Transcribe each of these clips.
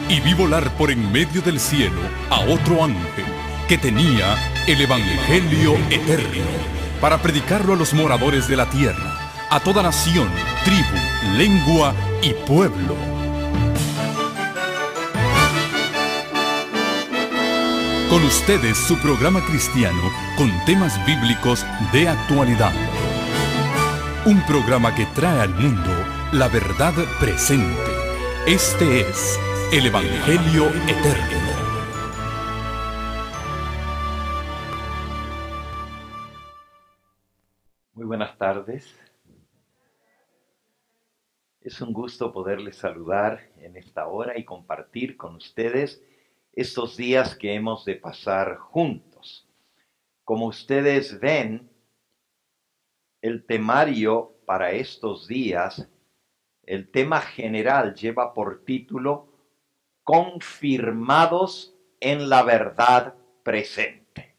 Y vi volar por en medio del cielo a otro ángel que tenía el Evangelio eterno para predicarlo a los moradores de la tierra, a toda nación, tribu, lengua y pueblo. Con ustedes su programa cristiano con temas bíblicos de actualidad. Un programa que trae al mundo la verdad presente. Este es el Evangelio eterno. Muy buenas tardes. Es un gusto poderles saludar en esta hora y compartir con ustedes estos días que hemos de pasar juntos. Como ustedes ven, el temario para estos días, el tema general lleva por título Confirmados en la verdad presente.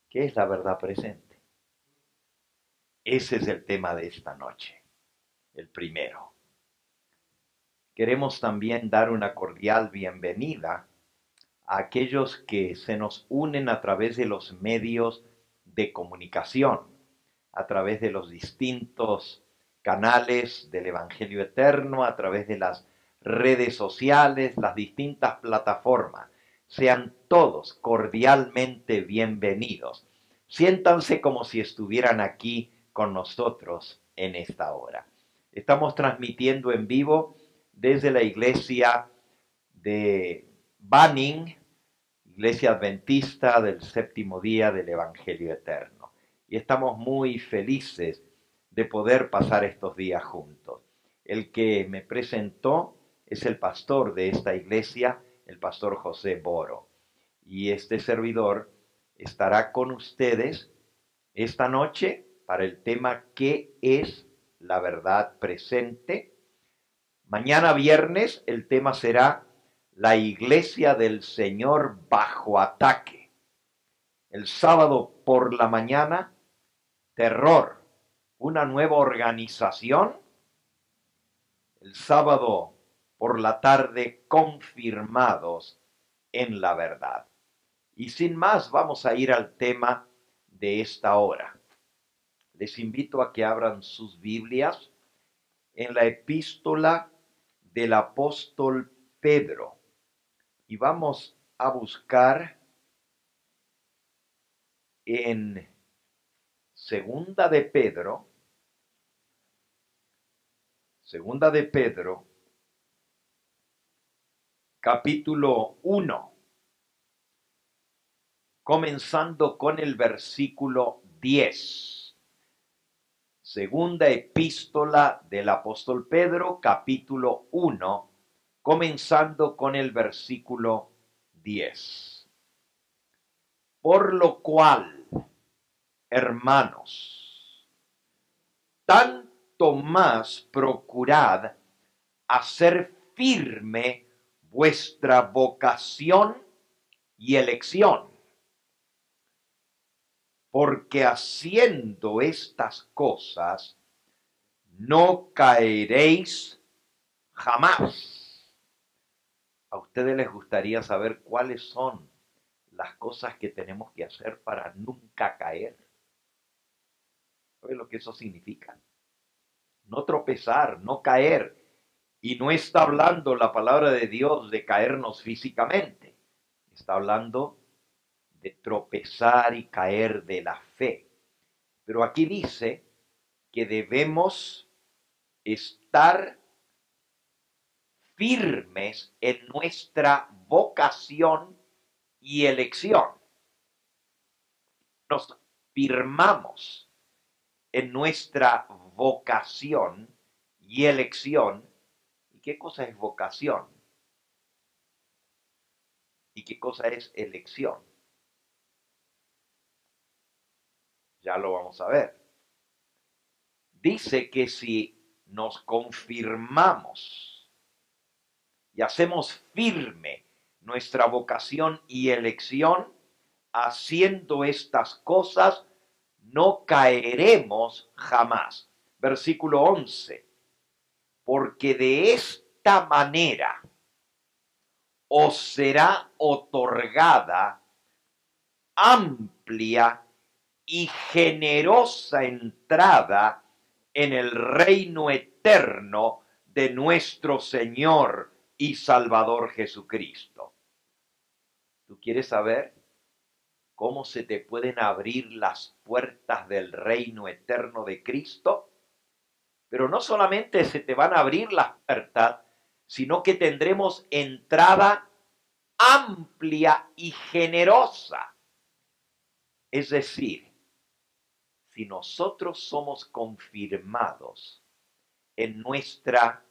¿Qué es la verdad presente? Ese es el tema de esta noche, el primero. Queremos también dar una cordial bienvenida a aquellos que se nos unen a través de los medios de comunicación, a través de los distintos canales del Evangelio Eterno, a través de las redes sociales, las distintas plataformas. Sean todos cordialmente bienvenidos. Siéntanse como si estuvieran aquí con nosotros en esta hora. Estamos transmitiendo en vivo desde la iglesia de Banning, Iglesia Adventista del Séptimo Día del Evangelio Eterno. Y estamos muy felices de poder pasar estos días juntos. El que me presentó es el pastor de esta iglesia, el pastor José Boro. Y este servidor estará con ustedes esta noche para el tema ¿qué es la verdad presente? Mañana viernes el tema será la iglesia del Señor bajo ataque. El sábado por la mañana, terror, una nueva organización. El sábado por la tarde, confirmados en la verdad. Y sin más, vamos a ir al tema de esta hora. Les invito a que abran sus Biblias en la epístola del apóstol Pedro. Y vamos a buscar en Segunda de Pedro, capítulo 1, comenzando con el versículo 10. Segunda epístola del apóstol Pedro, capítulo 1, comenzando con el versículo 10. Por lo cual, hermanos, tanto más procurad hacer firme vuestra vocación y elección, porque haciendo estas cosas no caeréis jamás. ¿A ustedes les gustaría saber cuáles son las cosas que tenemos que hacer para nunca caer? ¿Saben lo que eso significa? No tropezar, no caer. Y no está hablando la palabra de Dios de caernos físicamente. Está hablando de tropezar y caer de la fe. Pero aquí dice que debemos estar firmes en nuestra vocación y elección. Nos firmamos en nuestra vocación y elección. ¿Y qué cosa es vocación? ¿Y qué cosa es elección? Ya lo vamos a ver. Dice que si nos confirmamos y hacemos firme nuestra vocación y elección, haciendo estas cosas, no caeremos jamás. Versículo 11. Porque de esta manera os será otorgada amplia y generosa entrada en el reino eterno de nuestro Señor y Salvador Jesucristo. ¿Tú quieres saber cómo se te pueden abrir las puertas del reino eterno de Cristo? Pero no solamente se te van a abrir las puertas, sino que tendremos entrada amplia y generosa. Es decir, si nosotros somos confirmados en nuestra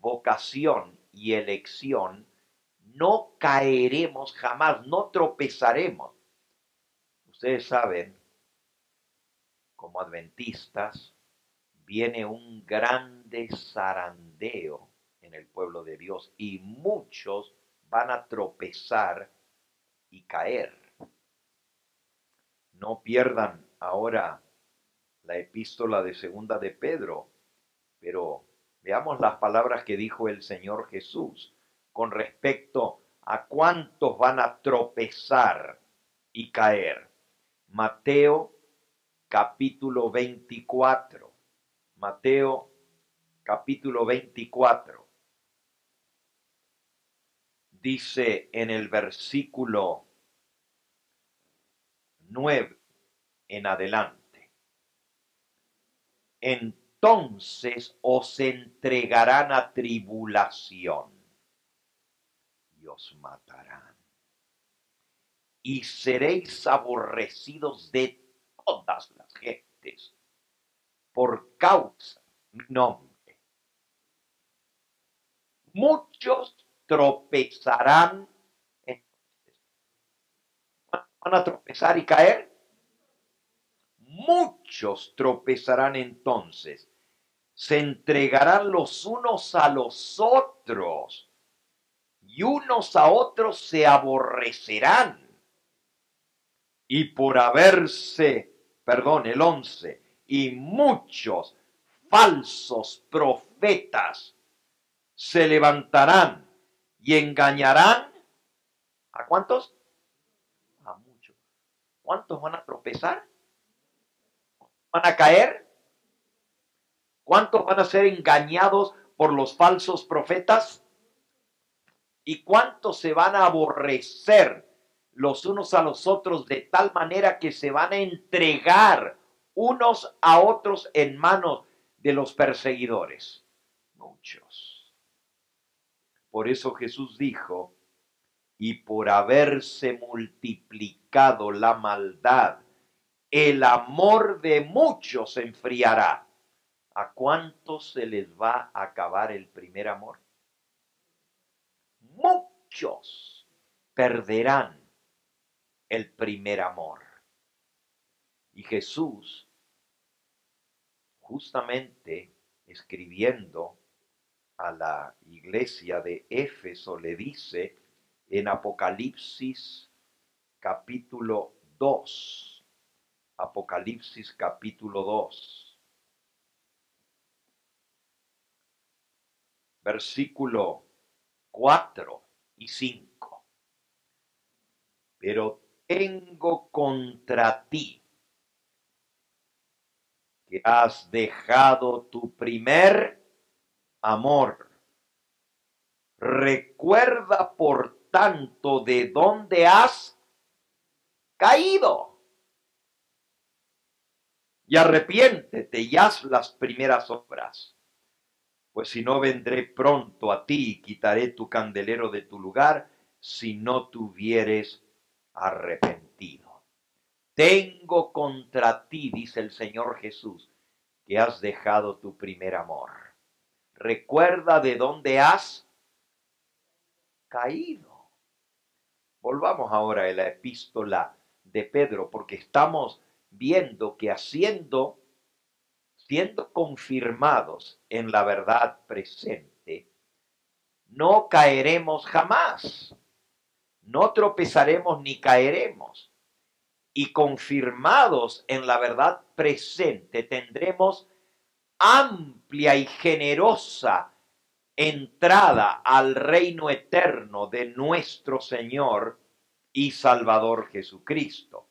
vocación y elección, no caeremos jamás, no tropezaremos. Ustedes saben, como adventistas, viene un grande zarandeo en el pueblo de Dios y muchos van a tropezar y caer. No pierdan ahora la epístola de segunda de Pedro, pero veamos las palabras que dijo el Señor Jesús con respecto a cuántos van a tropezar y caer. Mateo capítulo 24. Mateo capítulo 24. Dice en el versículo 9 en adelante: entonces os entregarán a tribulación y os matarán, y seréis aborrecidos de todas las gentes por causa de mi nombre. Muchos tropezarán. ¿Van a tropezar y caer? Muchos tropezarán entonces. Se entregarán los unos a los otros y unos a otros se aborrecerán. Y por el 11, y muchos falsos profetas se levantarán y engañarán. ¿A cuántos? A muchos. ¿Cuántos van a tropezar? ¿Van a caer? ¿Cuántos van a ser engañados por los falsos profetas? ¿Y cuántos se van a aborrecer los unos a los otros de tal manera que se van a entregar unos a otros en manos de los perseguidores? Muchos. Por eso Jesús dijo: y por haberse multiplicado la maldad, el amor de muchos se enfriará. ¿A cuántos se les va a acabar el primer amor? Muchos perderán el primer amor. Y Jesús, justamente escribiendo a la iglesia de Éfeso, le dice en Apocalipsis capítulo 2, Apocalipsis capítulo 2, versículo 4 y 5. Pero tengo contra ti que has dejado tu primer amor. Recuerda, por tanto, de dónde has caído, y arrepiéntete y haz las primeras obras. Pues si no, vendré pronto a ti y quitaré tu candelero de tu lugar, si no te hubieres arrepentido. Tengo contra ti, dice el Señor Jesús, que has dejado tu primer amor. Recuerda de dónde has caído. Volvamos ahora a la epístola de Pedro, porque estamos viendo que siendo confirmados en la verdad presente, no caeremos jamás, no tropezaremos ni caeremos. Y confirmados en la verdad presente, tendremos amplia y generosa entrada al reino eterno de nuestro Señor y Salvador Jesucristo.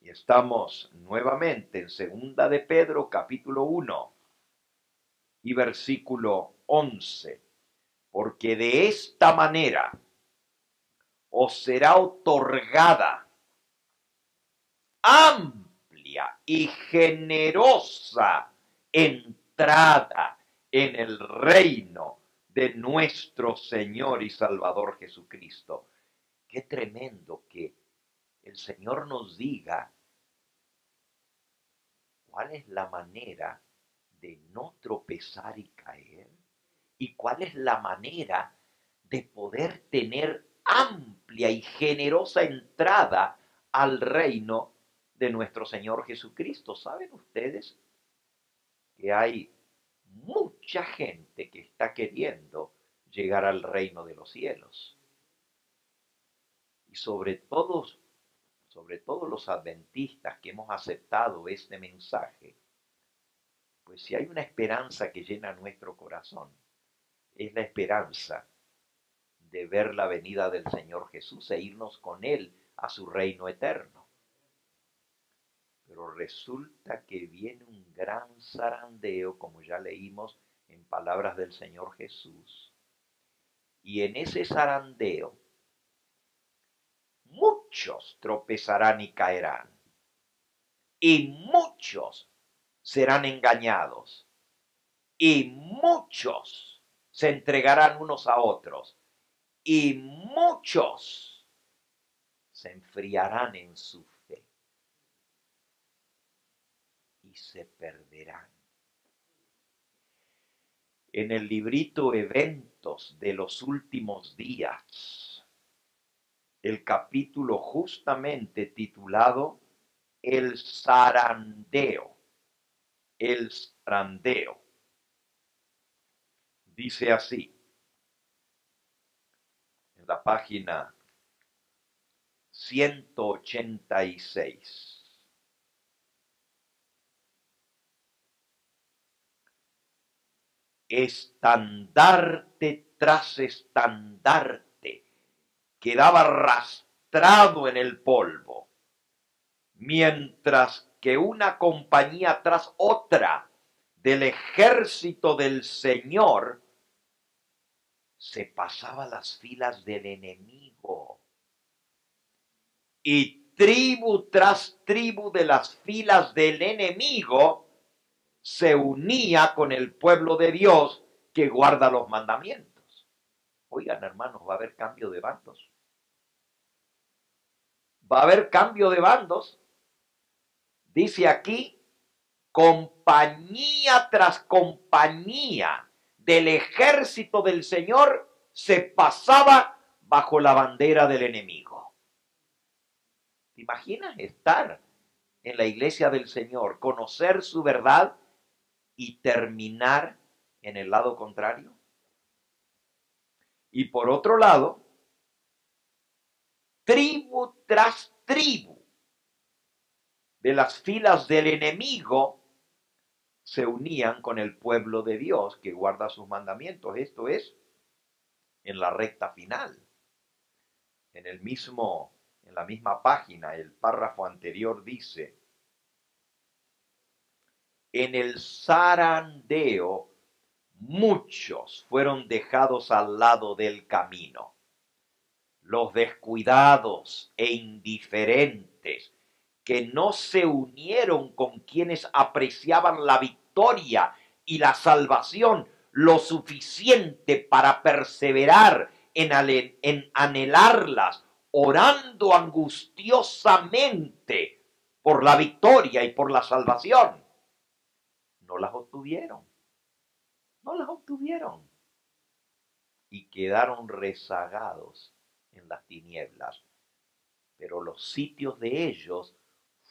Y estamos nuevamente en Segunda de Pedro, capítulo 1 y versículo 11. Porque de esta manera os será otorgada amplia y generosa entrada en el reino de nuestro Señor y Salvador Jesucristo. Qué tremendo que el Señor nos diga cuál es la manera de no tropezar y caer y cuál es la manera de poder tener amplia y generosa entrada al reino de nuestro Señor Jesucristo. ¿Saben ustedes que hay mucha gente que está queriendo llegar al reino de los cielos? Y sobre todo los adventistas que hemos aceptado este mensaje, pues si hay una esperanza que llena nuestro corazón, es la esperanza de ver la venida del Señor Jesús e irnos con Él a su reino eterno. Pero resulta que viene un gran zarandeo, como ya leímos en palabras del Señor Jesús, y en ese zarandeo muchos tropezarán y caerán, y muchos serán engañados, y muchos se entregarán unos a otros, y muchos se enfriarán en su fe y se perderán. En el librito Eventos de los Últimos Días, el capítulo justamente titulado El zarandeo, dice así, en la página 186. Estandarte tras estandarte quedaba arrastrado en el polvo, mientras que una compañía tras otra del ejército del Señor se pasaba las filas del enemigo. Y tribu tras tribu de las filas del enemigo se unía con el pueblo de Dios que guarda los mandamientos. Oigan, hermanos, va a haber cambio de bandos. Va a haber cambio de bandos. Dice aquí, compañía tras compañía del ejército del Señor se pasaba bajo la bandera del enemigo. ¿Te imaginas estar en la iglesia del Señor, conocer su verdad y terminar en el lado contrario? Y por otro lado, tribu tras tribu de las filas del enemigo se unían con el pueblo de Dios que guarda sus mandamientos. Esto es en la recta final. En la misma página, el párrafo anterior dice: en el zarandeo muchos fueron dejados al lado del camino. Los descuidados e indiferentes que no se unieron con quienes apreciaban la victoria y la salvación lo suficiente para perseverar en anhelarlas, orando angustiosamente por la victoria y por la salvación. No las obtuvieron. No las obtuvieron. Y quedaron rezagados en las tinieblas. Pero los sitios de ellos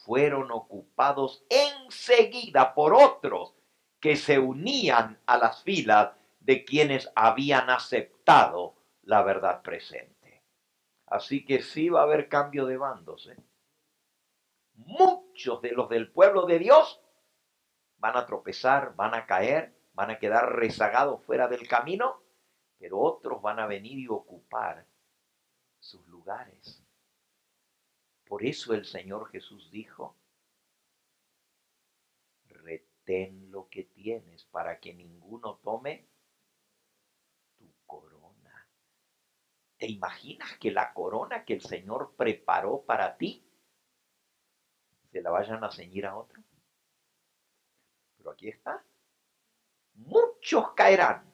fueron ocupados enseguida por otros que se unían a las filas de quienes habían aceptado la verdad presente. Así que sí va a haber cambio de bandos. Muchos de los del pueblo de Dios van a tropezar, van a caer, van a quedar rezagados fuera del camino, pero otros van a venir y ocupar sus lugares. Por eso el Señor Jesús dijo, retén lo que tienes para que ninguno tome tu corona. ¿Te imaginas que la corona que el Señor preparó para ti se la vayan a ceñir a otro? Pero aquí está. Muchos caerán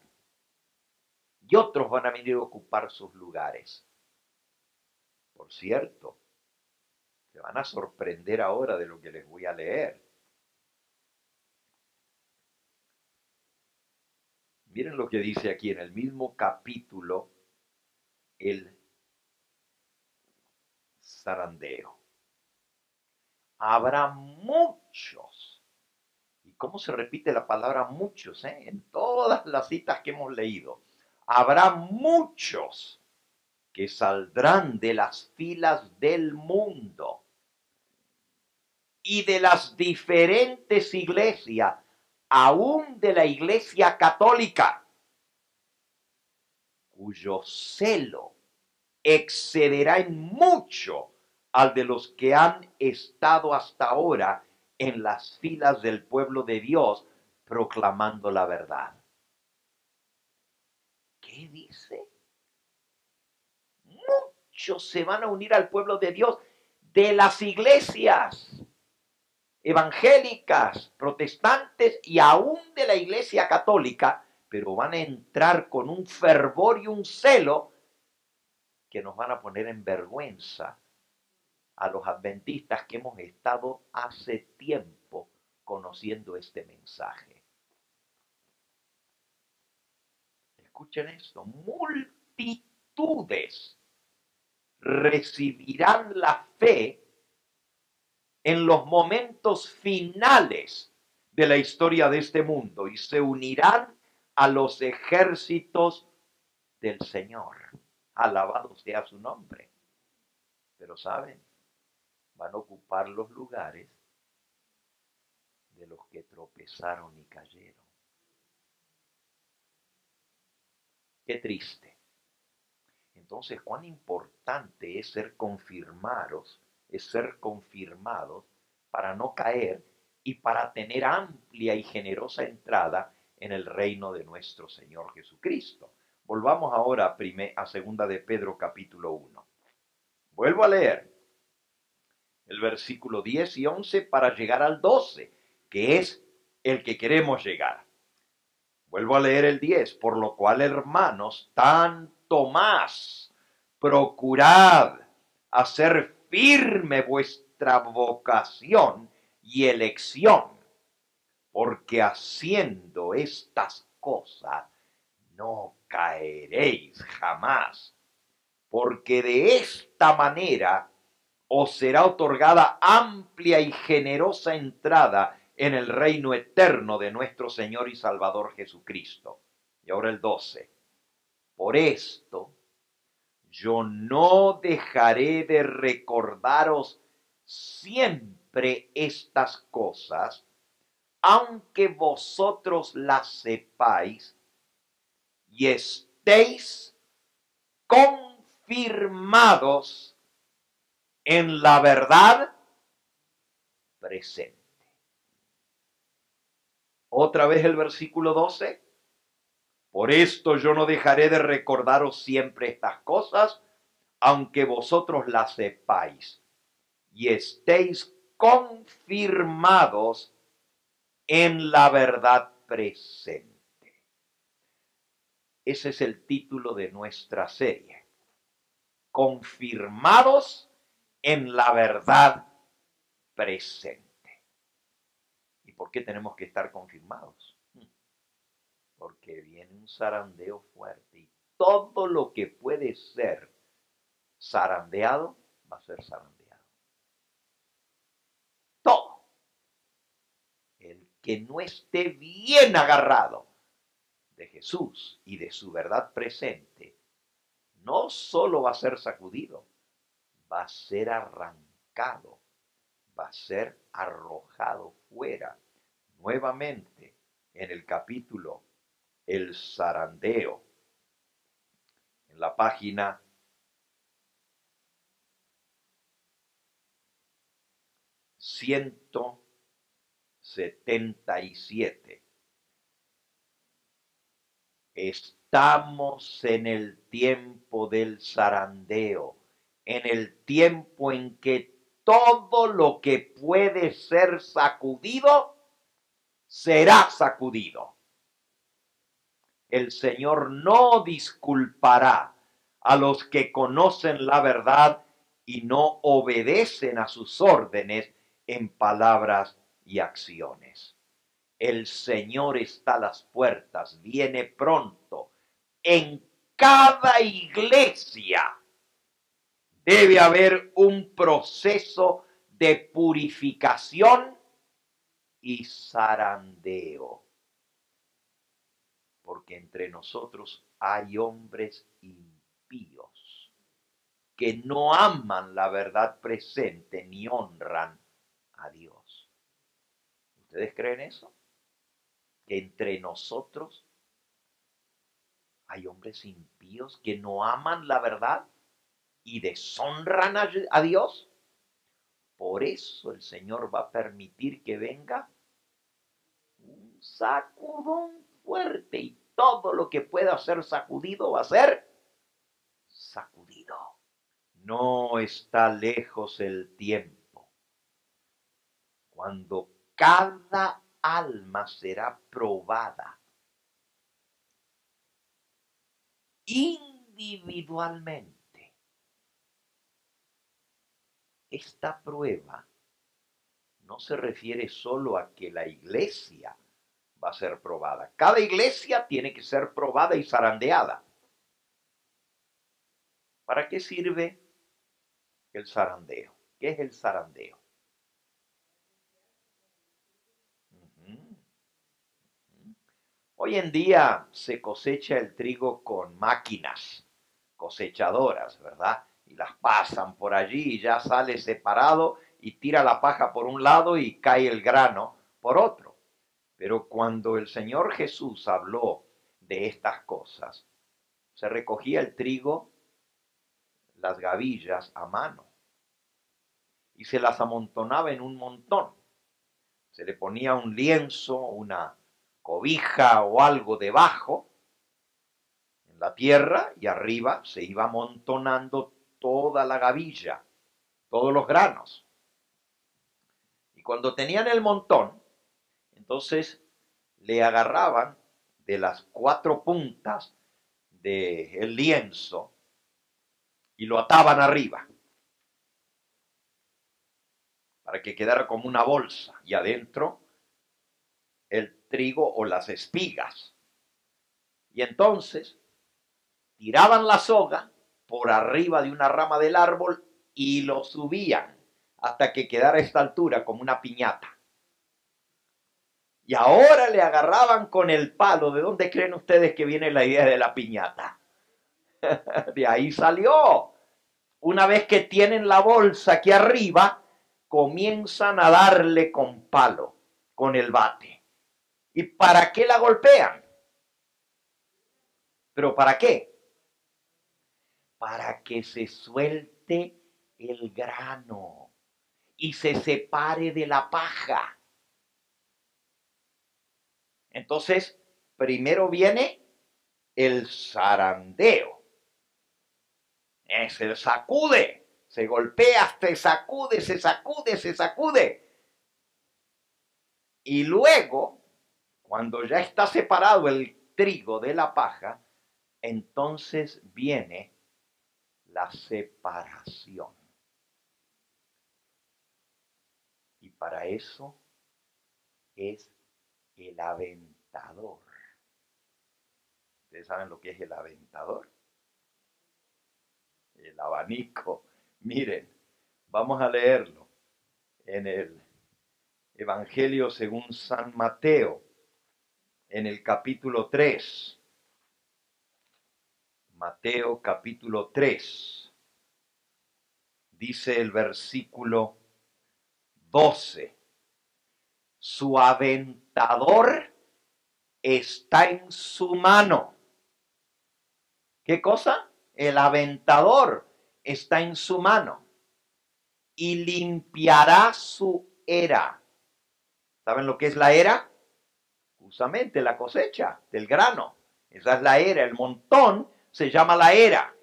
y otros van a venir a ocupar sus lugares. Por cierto, se van a sorprender ahora de lo que les voy a leer. Miren lo que dice aquí en el mismo capítulo, el zarandeo. Habrá muchos. ¿Y cómo se repite la palabra muchos? En todas las citas que hemos leído. Habrá muchos que saldrán de las filas del mundo y de las diferentes iglesias, aún de la Iglesia Católica, cuyo celo excederá en mucho al de los que han estado hasta ahora en las filas del pueblo de Dios proclamando la verdad. ¿Qué dice? Muchos se van a unir al pueblo de Dios de las iglesias evangélicas, protestantes y aún de la Iglesia Católica, pero van a entrar con un fervor y un celo que nos van a poner en vergüenza a los adventistas que hemos estado hace tiempo conociendo este mensaje. Escuchen esto, multitudes recibirán la fe en los momentos finales de la historia de este mundo y se unirán a los ejércitos del Señor. Alabado sea su nombre. Pero ¿saben? Van a ocupar los lugares de los que tropezaron y cayeron. Qué triste. Entonces, cuán importante es ser confirmados para no caer y para tener amplia y generosa entrada en el reino de nuestro Señor Jesucristo. Volvamos ahora a segunda de Pedro capítulo 1. Vuelvo a leer el versículo 10 y 11 para llegar al 12, que es el que queremos llegar. Vuelvo a leer el 10, por lo cual, hermanos, tanto más procurad hacer firme vuestra vocación y elección, porque haciendo estas cosas no caeréis jamás, porque de esta manera os será otorgada amplia y generosa entrada en el reino eterno de nuestro Señor y Salvador Jesucristo. Y ahora el 12. Por esto, yo no dejaré de recordaros siempre estas cosas, aunque vosotros las sepáis y estéis confirmados en la verdad presente. Otra vez el versículo 12. Por esto yo no dejaré de recordaros siempre estas cosas, aunque vosotros las sepáis y estéis confirmados en la verdad presente. Ese es el título de nuestra serie. Confirmados en la verdad presente. ¿Y por qué tenemos que estar confirmados? Porque viene un zarandeo fuerte y todo lo que puede ser zarandeado va a ser zarandeado. Todo. El que no esté bien agarrado de Jesús y de su verdad presente, no solo va a ser sacudido, va a ser arrancado, va a ser arrojado fuera. Nuevamente, en el capítulo, el zarandeo. en la página 177. Estamos en el tiempo del zarandeo, en el tiempo en que todo lo que puede ser sacudido, será sacudido. El Señor no disculpará a los que conocen la verdad y no obedecen a sus órdenes en palabras y acciones. El Señor está a las puertas, viene pronto. En cada iglesia debe haber un proceso de purificación y zarandeo. Porque entre nosotros hay hombres impíos que no aman la verdad presente ni honran a Dios. ¿Ustedes creen eso? Que entre nosotros hay hombres impíos que no aman la verdad y deshonran a Dios. Por eso el Señor va a permitir que venga un sacudón fuerte y todo lo que pueda ser sacudido va a ser sacudido. No está lejos el tiempo cuando cada alma será probada individualmente. Esta prueba no se refiere solo a que la iglesia va a ser probada. Cada iglesia tiene que ser probada y zarandeada. ¿Para qué sirve el zarandeo? ¿Qué es el zarandeo? Hoy en día se cosecha el trigo con máquinas cosechadoras, ¿verdad? Y las pasan por allí y ya sale separado y tira la paja por un lado y cae el grano por otro. Pero cuando el Señor Jesús habló de estas cosas, se recogía el trigo, las gavillas a mano y se las amontonaba en un montón. Se le ponía un lienzo, una cobija o algo debajo en la tierra y arriba se iba amontonando toda la gavilla, todos los granos. Y cuando tenían el montón, entonces le agarraban de las 4 puntas del lienzo y lo ataban arriba para que quedara como una bolsa y adentro el trigo o las espigas. Y entonces tiraban la soga por arriba de una rama del árbol y lo subían hasta que quedara a esta altura como una piñata. Y ahora le agarraban con el palo. ¿De dónde creen ustedes que viene la idea de la piñata? De ahí salió. Una vez que tienen la bolsa aquí arriba, comienzan a darle con palo, con el bate. ¿Y para qué la golpean? ¿Pero para qué? Para que se suelte el grano y se separe de la paja. Entonces, primero viene el zarandeo. Se sacude, se golpea, se sacude, se sacude, se sacude. Y luego, cuando ya está separado el trigo de la paja, entonces viene la separación. Y para eso es el aventador. ¿Ustedes saben lo que es el aventador? El abanico. Miren, vamos a leerlo en el Evangelio según San Mateo, en el capítulo 3. Mateo capítulo 3. Dice el versículo 12. Su aventador está en su mano. ¿Qué cosa? el aventador está en su mano y limpiará su era. ¿Saben lo que es la era? Justamente la cosecha del grano. Esa es la era. El montón se llama la era.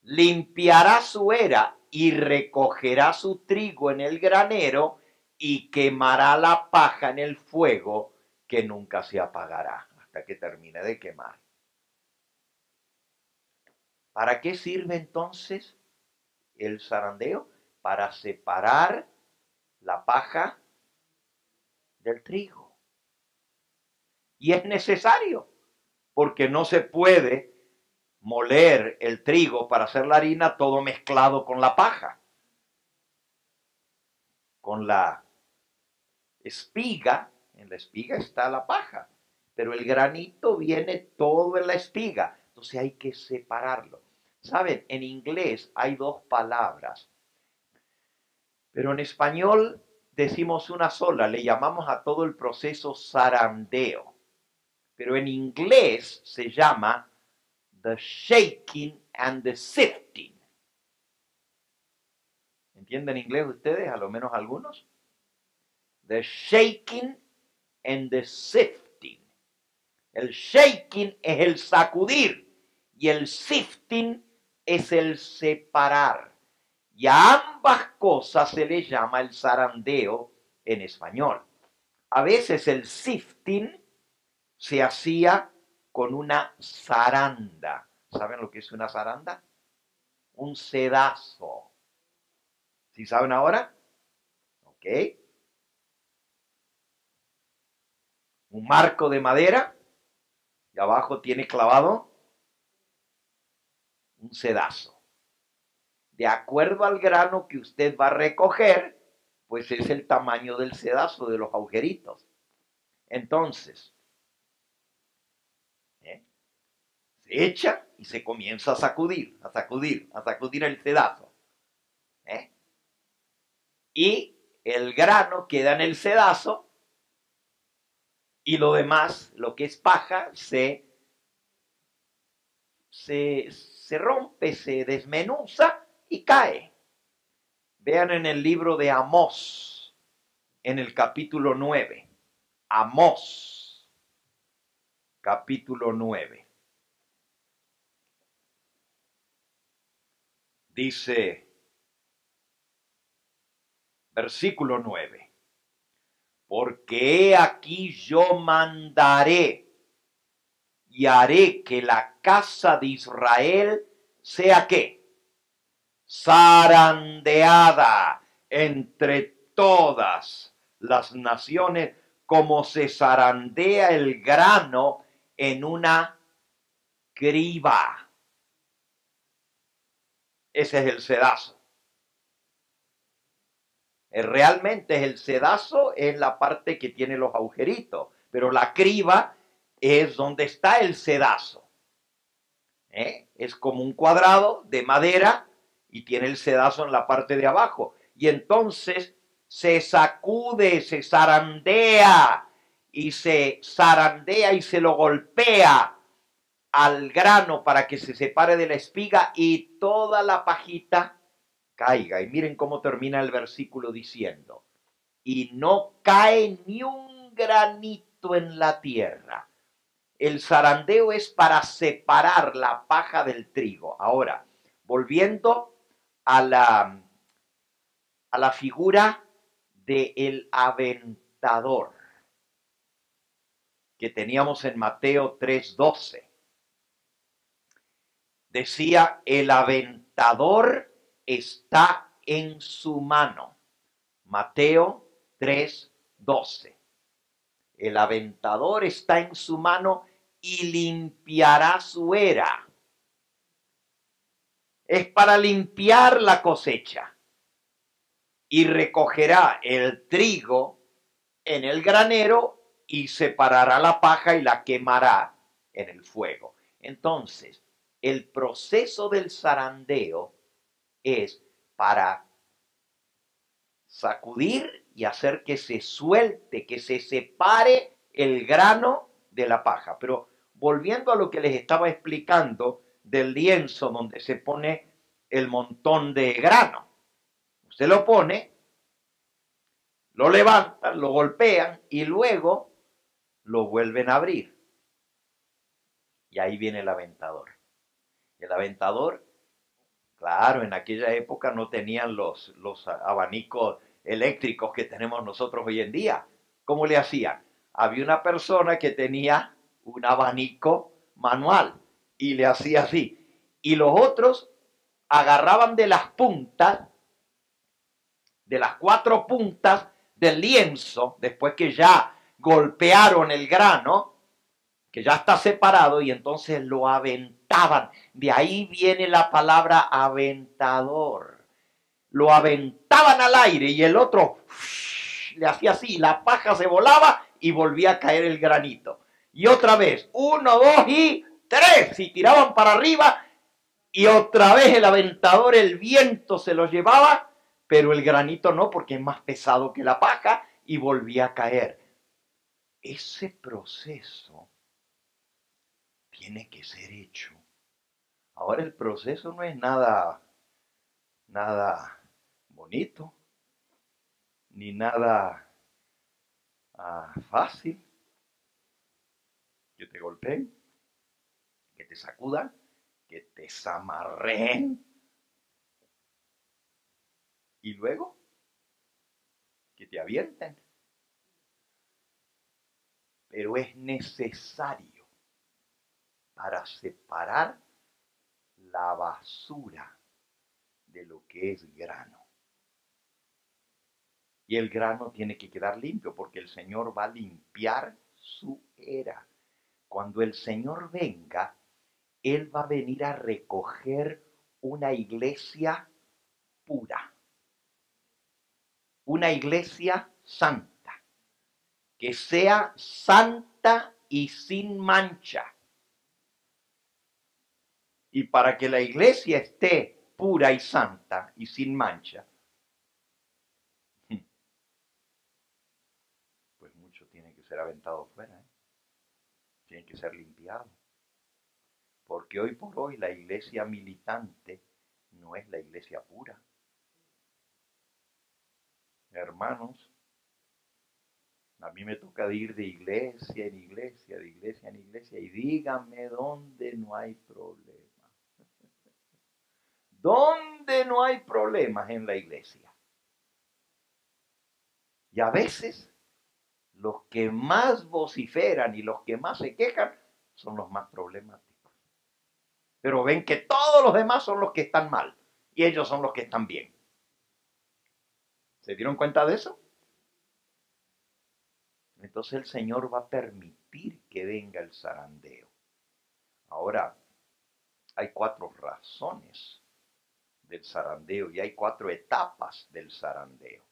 Limpiará su era y recogerá su trigo en el granero y quemará la paja en el fuego que nunca se apagará hasta que termine de quemar. ¿Para qué sirve entonces el zarandeo? Para separar la paja del trigo. Y es necesario, porque no se puede moler el trigo para hacer la harina todo mezclado con la paja. Con la espiga, en la espiga está la paja, pero el granito viene todo en la espiga, entonces hay que separarlo. ¿Saben? En inglés hay dos palabras, pero en español decimos una sola, le llamamos a todo el proceso zarandeo, pero en inglés se llama the shaking and the sifting. ¿Entienden inglés ustedes? A lo menos algunos. The shaking and the sifting. El shaking es el sacudir y el sifting es el separar. Y a ambas cosas se le llama el zarandeo en español. A veces el sifting se hacía con una zaranda. ¿Saben lo que es una zaranda? Un sedazo. ¿Sí saben ahora? Ok. Un marco de madera y abajo tiene clavado un sedazo. De acuerdo al grano que usted va a recoger, pues es el tamaño del sedazo, de los agujeritos. Entonces, se echa y se comienza a sacudir, a sacudir, a sacudir el sedazo. Y el grano queda en el sedazo y lo demás, lo que es paja, se rompe, se desmenuza y cae. Vean en el libro de Amós, en el capítulo 9. Amós, capítulo 9. Dice, versículo 9. Porque he aquí yo mandaré y haré que la casa de Israel sea ¿qué? Zarandeada entre todas las naciones, como se zarandea el grano en una criba. Ese es el sedazo. Realmente el sedazo es la parte que tiene los agujeritos, pero la criba es donde está el sedazo. Es como un cuadrado de madera y tiene el sedazo en la parte de abajo. Y entonces se sacude, se zarandea y se lo golpea al grano para que se separe de la espiga y toda la pajita caiga. Y miren cómo termina el versículo diciendo, y no cae ni un granito en la tierra. El zarandeo es para separar la paja del trigo. Ahora, volviendo a la figura del aventador que teníamos en Mateo 3:12. Decía, el aventador está en su mano. Mateo 3:12. El aventador está en su mano y limpiará su era. Es para limpiar la cosecha. Y recogerá el trigo en el granero y separará la paja y la quemará en el fuego. Entonces, el proceso del zarandeo es para sacudir y hacer que se suelte, que se separe el grano de la paja. Pero volviendo a lo que les estaba explicando del lienzo donde se pone el montón de grano. Usted lo pone, lo levantan, lo golpean y luego lo vuelven a abrir. Y ahí viene el aventador. El aventador, claro, en aquella época no tenían los abanicos eléctricos que tenemos nosotros hoy en día. ¿Cómo le hacían? Había una persona que tenía un abanico manual y le hacía así. Y los otros agarraban de las puntas, de las 4 puntas del lienzo, después que ya golpearon el grano, que ya está separado, y entonces lo aventaban. De ahí viene la palabra aventador. Lo aventaban al aire y el otro le hacía así, la paja se volaba y volvía a caer el granito. Y otra vez, 1, 2 y 3, y tiraban para arriba, y otra vez el aventador, el viento se lo llevaba, pero el granito no, porque es más pesado que la paja, y volvía a caer. Ese proceso tiene que ser hecho. Ahora el proceso no es nada bonito, ni nada fácil. Que te golpeen, que te sacudan, que te zamarreen, y luego que te avienten. Pero es necesario para separar la basura de lo que es grano. Y el grano tiene que quedar limpio, porque el Señor va a limpiar su era. Cuando el Señor venga, Él va a venir a recoger una iglesia pura, una iglesia santa, que sea santa y sin mancha. Y para que la iglesia esté pura y santa y sin mancha, pues mucho tiene que ser aventado fuera, tiene que ser limpiado. Porque hoy por hoy la iglesia militante no es la iglesia pura. Hermanos, a mí me toca ir de iglesia en iglesia, de iglesia en iglesia, y díganme dónde no hay problema. ¿Dónde no hay problemas en la iglesia? Y a veces los que más vociferan y los que más se quejan son los más problemáticos. Pero ven que todos los demás son los que están mal y ellos son los que están bien. ¿Se dieron cuenta de eso? Entonces el Señor va a permitir que venga el zarandeo. Ahora, hay 4 razones del zarandeo y hay 4 etapas del zarandeo.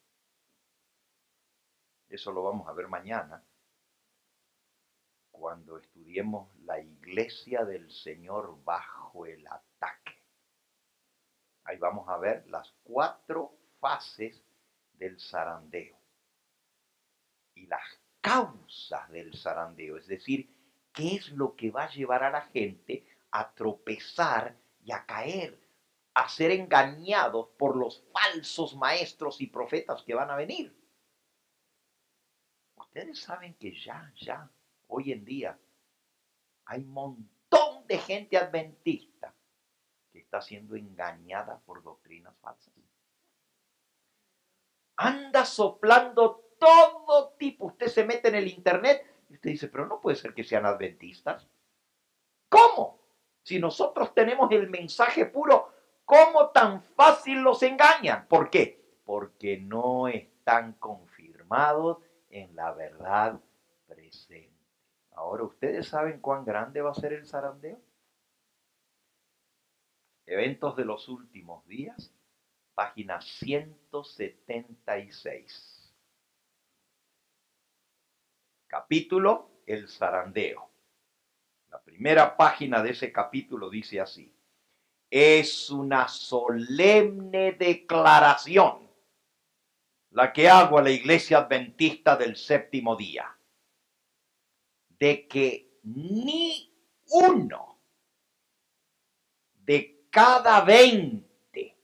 Eso lo vamos a ver mañana, cuando estudiemos la iglesia del Señor bajo el ataque. Ahí vamos a ver las 4 fases del zarandeo y las causas del zarandeo, es decir, qué es lo que va a llevar a la gente a tropezar y a caer, a ser engañados por los falsos maestros y profetas que van a venir. Ustedes saben que ya, hoy en día, hay un montón de gente adventista que está siendo engañada por doctrinas falsas. Anda soplando todo tipo. Usted se mete en el internet y usted dice, pero no puede ser que sean adventistas. ¿Cómo? Si nosotros tenemos el mensaje puro, ¿cómo tan fácil los engañan? ¿Por qué? Porque no están confirmados en la verdad presente. Ahora, ¿ustedes saben cuán grande va a ser el zarandeo? Eventos de los últimos días, página 176. Capítulo, el zarandeo. La primera página de ese capítulo dice así: es una solemne declaración la que hago a la iglesia adventista del séptimo día, de que ni uno cada 20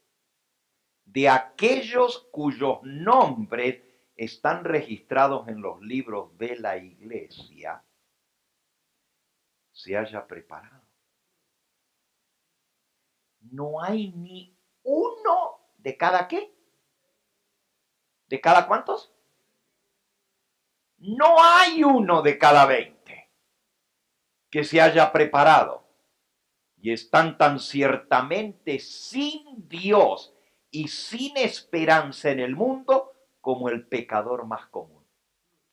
de aquellos cuyos nombres están registrados en los libros de la iglesia se haya preparado. No hay ni uno de cada qué. ¿De cada cuántos? No hay uno de cada 20 que se haya preparado. Y están tan ciertamente sin Dios y sin esperanza en el mundo como el pecador más común.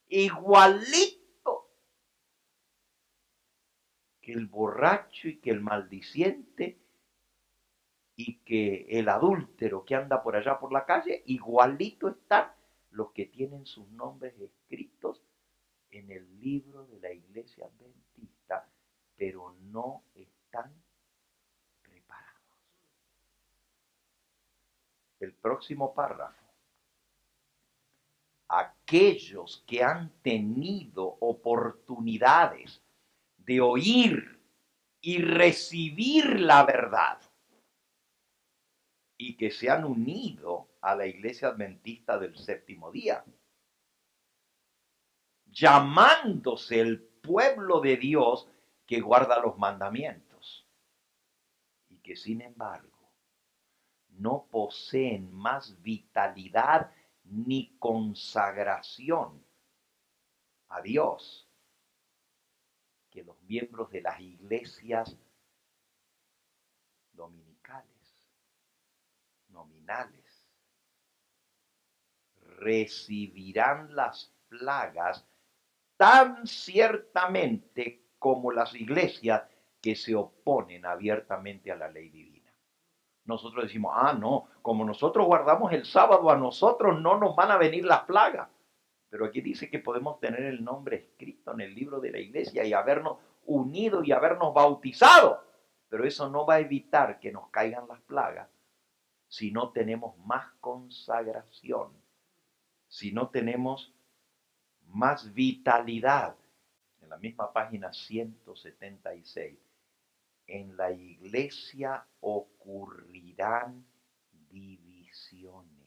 Igualito que el borracho y que el maldiciente y que el adúltero que anda por allá por la calle, igualito están los que tienen sus nombres escritos en el libro de la iglesia adventista, pero no están preparados. El próximo párrafo. Aquellos que han tenido oportunidades de oír y recibir la verdad y que se han unido a la iglesia adventista del séptimo día, llamándose el pueblo de Dios que guarda los mandamientos, y que sin embargo no poseen más vitalidad ni consagración a Dios que los miembros de las iglesias dominicales, nominales. Recibirán las plagas tan ciertamente como las iglesias que se oponen abiertamente a la ley divina. Nosotros decimos, no, como nosotros guardamos el sábado, a nosotros no nos van a venir las plagas. Pero aquí dice que podemos tener el nombre escrito en el libro de la iglesia y habernos unido y habernos bautizado. Pero eso no va a evitar que nos caigan las plagas si no tenemos más consagración, si no tenemos más vitalidad. En la misma página 176, en la iglesia ocurrirán divisiones.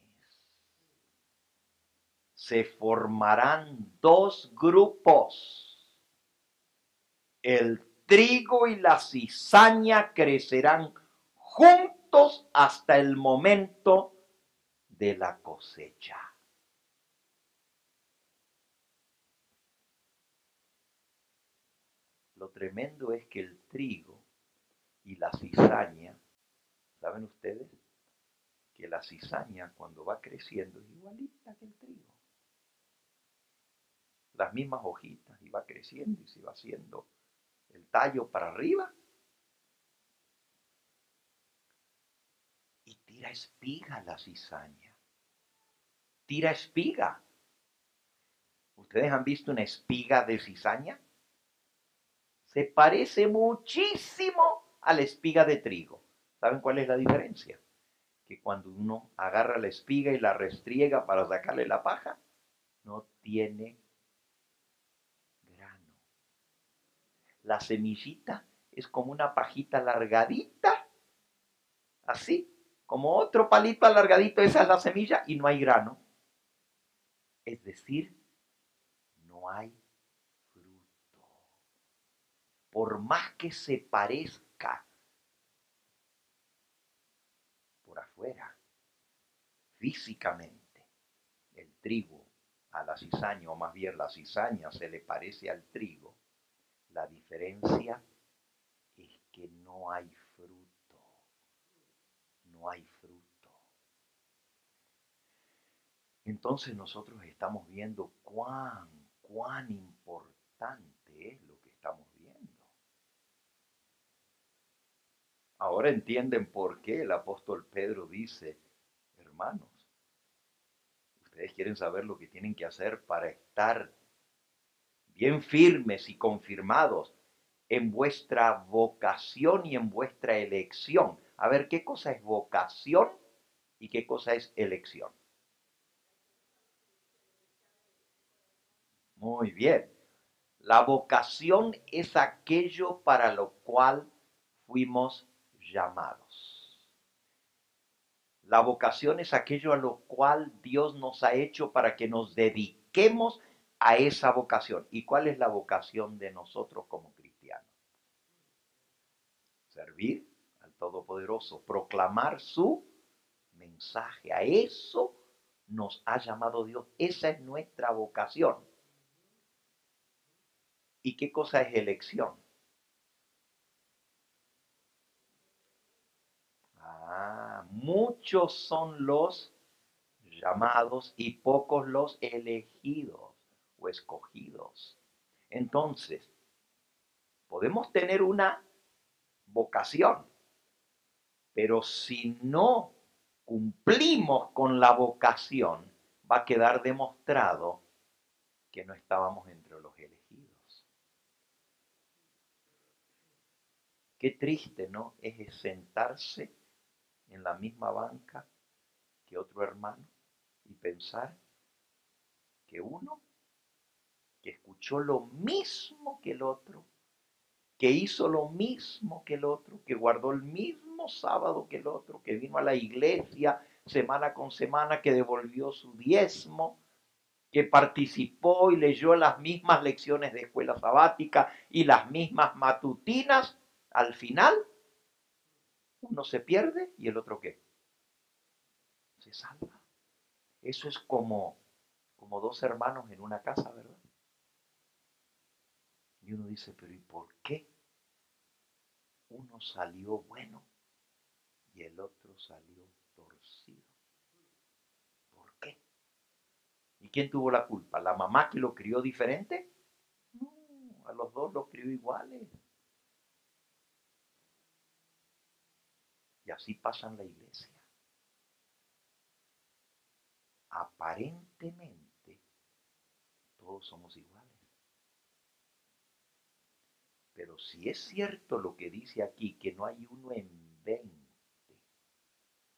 Se formarán dos grupos. El trigo y la cizaña crecerán juntos hasta el momento de la cosecha. Lo tremendo es que el trigo y la cizaña, ¿saben ustedes? Que la cizaña cuando va creciendo es igualita que el trigo. Las mismas hojitas y va creciendo y se va haciendo el tallo para arriba. Y tira espiga la cizaña. Tira espiga. ¿Ustedes han visto una espiga de cizaña? Se parece muchísimo a la espiga de trigo. ¿Saben cuál es la diferencia? Que cuando uno agarra la espiga y la restriega para sacarle la paja, no tiene grano. La semillita es como una pajita alargadita, así, como otro palito alargadito, esa es la semilla y no hay grano. Es decir, no hay fruto. Por más que se parezca por afuera, físicamente, el trigo a la cizaña, o más bien la cizaña se le parece al trigo, la diferencia es que no hay fruto. No hay fruto. Entonces nosotros estamos viendo cuán importante es lo que estamos viendo. Ahora entienden por qué el apóstol Pedro dice, hermanos, ustedes quieren saber lo que tienen que hacer para estar bien firmes y confirmados en vuestra vocación y en vuestra elección. A ver, ¿qué cosa es vocación y qué cosa es elección? Muy bien. La vocación es aquello para lo cual fuimos llamados. La vocación es aquello a lo cual Dios nos ha hecho para que nos dediquemos a esa vocación. ¿Y cuál es la vocación de nosotros como cristianos? Servir al Todopoderoso, proclamar su mensaje. A eso nos ha llamado Dios. Esa es nuestra vocación. ¿Y qué cosa es elección? Muchos son los llamados y pocos los elegidos o escogidos. Entonces, podemos tener una vocación, pero si no cumplimos con la vocación, va a quedar demostrado que no estábamos entre los elegidos. Qué triste, ¿no? Es sentarse en la misma banca que otro hermano y pensar que uno, que escuchó lo mismo que el otro, que hizo lo mismo que el otro, que guardó el mismo sábado que el otro, que vino a la iglesia semana con semana, que devolvió su diezmo, que participó y leyó las mismas lecciones de escuela sabática y las mismas matutinas, al final uno se pierde y el otro ¿qué? Se salva. Eso es como dos hermanos en una casa, ¿verdad? Y uno dice, pero ¿y por qué? Uno salió bueno y el otro salió torcido. ¿Por qué? ¿Y quién tuvo la culpa? ¿La mamá que lo crió diferente? No, a los dos los crió iguales. Y así pasa en la iglesia. Aparentemente todos somos iguales. Pero si es cierto lo que dice aquí, que no hay uno en 20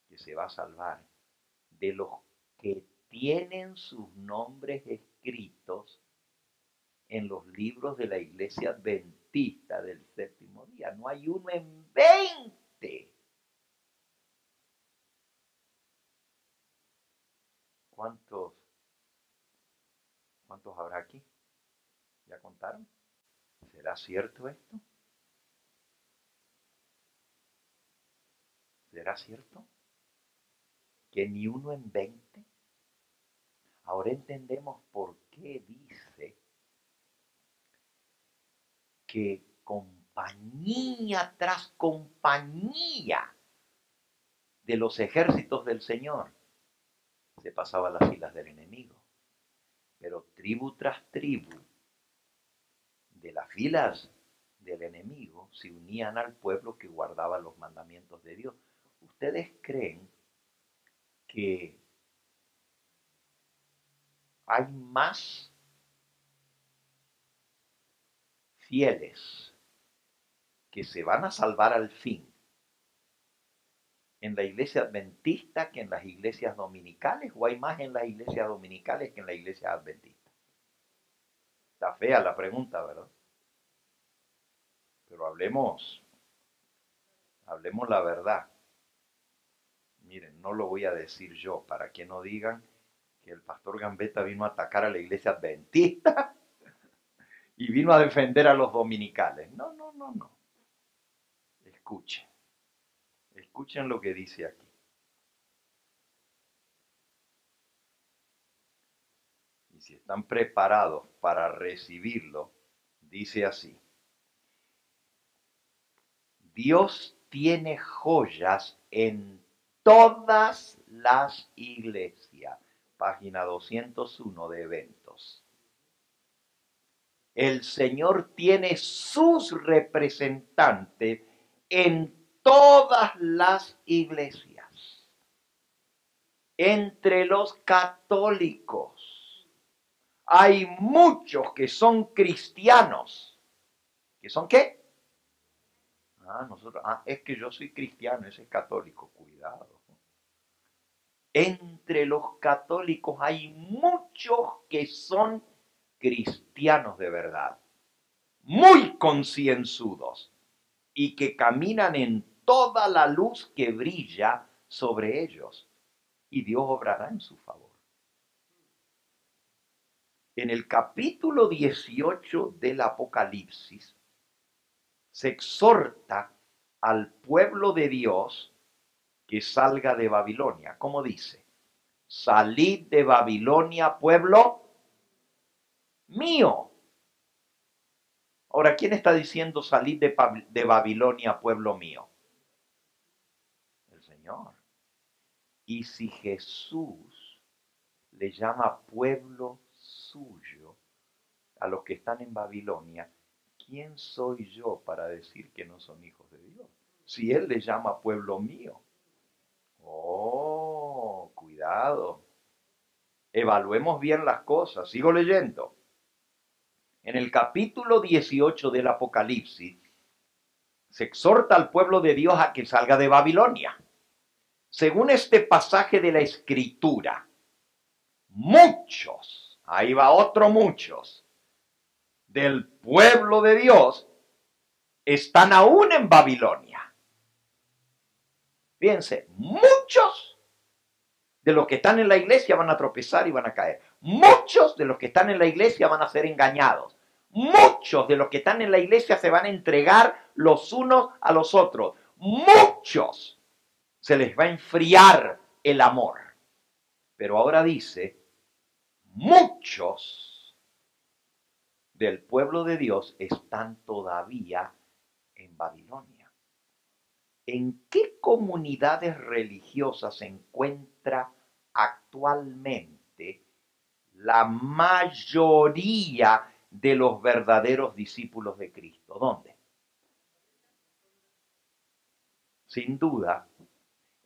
que se va a salvar, de los que tienen sus nombres escritos en los libros de la iglesia adventista del séptimo día, no hay uno en 20. ¿Cuántos habrá aquí? ¿Ya contaron? ¿Será cierto esto? ¿Será cierto? ¿Que ni uno en 20? Ahora entendemos por qué dice que compañía tras compañía de los ejércitos del Señor se pasaba a las filas del enemigo. Pero tribu tras tribu de las filas del enemigo se unían al pueblo que guardaba los mandamientos de Dios. ¿Ustedes creen que hay más fieles que se van a salvar al fin en la iglesia adventista que en las iglesias dominicales, o hay más en las iglesias dominicales que en la iglesia adventista? Está fea la pregunta, ¿verdad? Pero hablemos la verdad. Miren, no lo voy a decir yo para que no digan que el pastor Gambetta vino a atacar a la iglesia adventista y vino a defender a los dominicales. No. Escuchen lo que dice aquí. Y si están preparados para recibirlo, dice así: Dios tiene joyas en todas las iglesias. Página 201 de Eventos. El Señor tiene sus representantes en todas las iglesias. Entre los católicos hay muchos que son cristianos. ¿Que son qué? Es que yo soy cristiano, ese es católico. Cuidado. Entre los católicos hay muchos que son cristianos de verdad, muy concienzudos y que caminan en toda la luz que brilla sobre ellos y Dios obrará en su favor. En el capítulo 18 del Apocalipsis se exhorta al pueblo de Dios que salga de Babilonia. ¿Cómo dice? Salid de Babilonia, pueblo mío. Ahora, ¿quién está diciendo salid de Babilonia, pueblo mío? El Señor. Y si Jesús le llama pueblo suyo a los que están en Babilonia, ¿quién soy yo para decir que no son hijos de Dios? Si Él le llama pueblo mío. Oh, cuidado. Evaluemos bien las cosas. Sigo leyendo. En el capítulo 18 del Apocalipsis, se exhorta al pueblo de Dios a que salga de Babilonia. Según este pasaje de la Escritura, muchos, ahí va otro muchos, del pueblo de Dios están aún en Babilonia. Fíjense, muchos de los que están en la iglesia van a tropezar y van a caer. Muchos de los que están en la iglesia van a ser engañados. Muchos de los que están en la iglesia se van a entregar los unos a los otros. Muchos se les va a enfriar el amor. Pero ahora dice, muchos del pueblo de Dios están todavía en Babilonia. ¿En qué comunidades religiosas se encuentra actualmente la mayoría de los verdaderos discípulos de Cristo? ¿Dónde? Sin duda,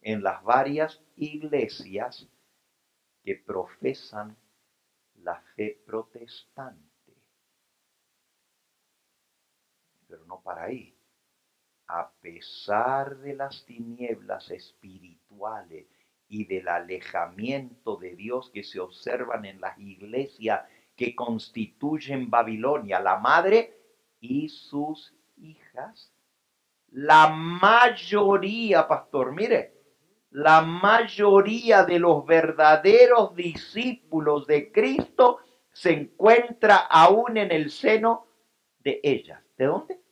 en las varias iglesias que profesan la fe protestante. Pero no para ahí. A pesar de las tinieblas espirituales y del alejamiento de Dios que se observan en las iglesias que constituyen Babilonia, la madre y sus hijas, la mayoría, pastor, mire, la mayoría de los verdaderos discípulos de Cristo se encuentra aún en el seno de ellas. ¿De dónde?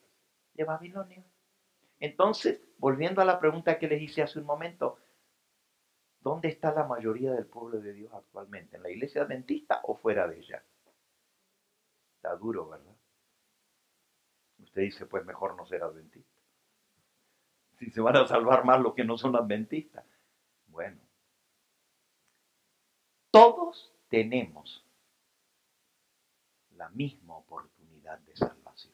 De Babilonia. Entonces, volviendo a la pregunta que les hice hace un momento, ¿dónde está la mayoría del pueblo de Dios actualmente? ¿En la iglesia adventista o fuera de ella? Está duro, ¿verdad? Usted dice, pues mejor no ser adventista. Si se van a salvar más los que no son adventistas. Bueno, todos tenemos la misma oportunidad de salvación.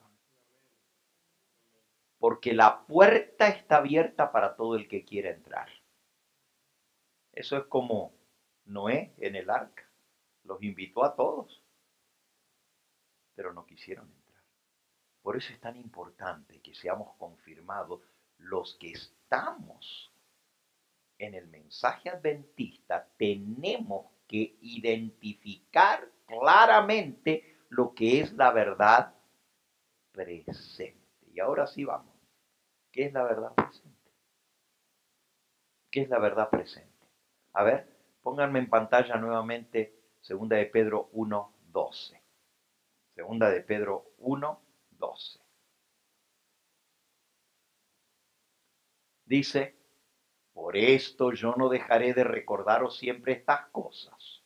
Porque la puerta está abierta para todo el que quiera entrar. Eso es como Noé en el arca. Los invitó a todos, pero no quisieron entrar. Por eso es tan importante que seamos confirmados los que estamos en el mensaje adventista. Tenemos que identificar claramente lo que es la verdad presente. Y ahora sí vamos. ¿Qué es la verdad presente? ¿Qué es la verdad presente? A ver, pónganme en pantalla nuevamente 2 de Pedro 1:12. 2 de Pedro 1:12. Dice, por esto yo no dejaré de recordaros siempre estas cosas,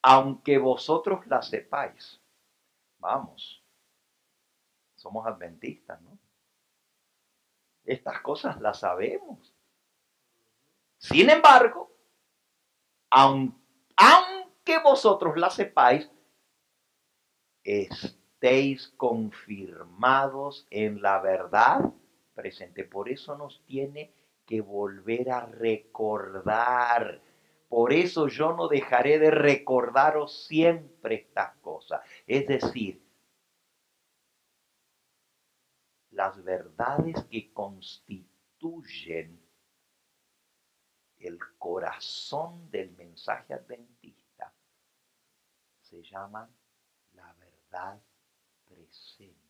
aunque vosotros las sepáis. Vamos, somos adventistas, ¿no? Estas cosas las sabemos. Sin embargo, aunque vosotros las sepáis, estéis confirmados en la verdad presente. Por eso nos tiene que volver a recordar. Por eso yo no dejaré de recordaros siempre estas cosas. Es decir, las verdades que constituyen el corazón del mensaje adventista se llaman la verdad presente.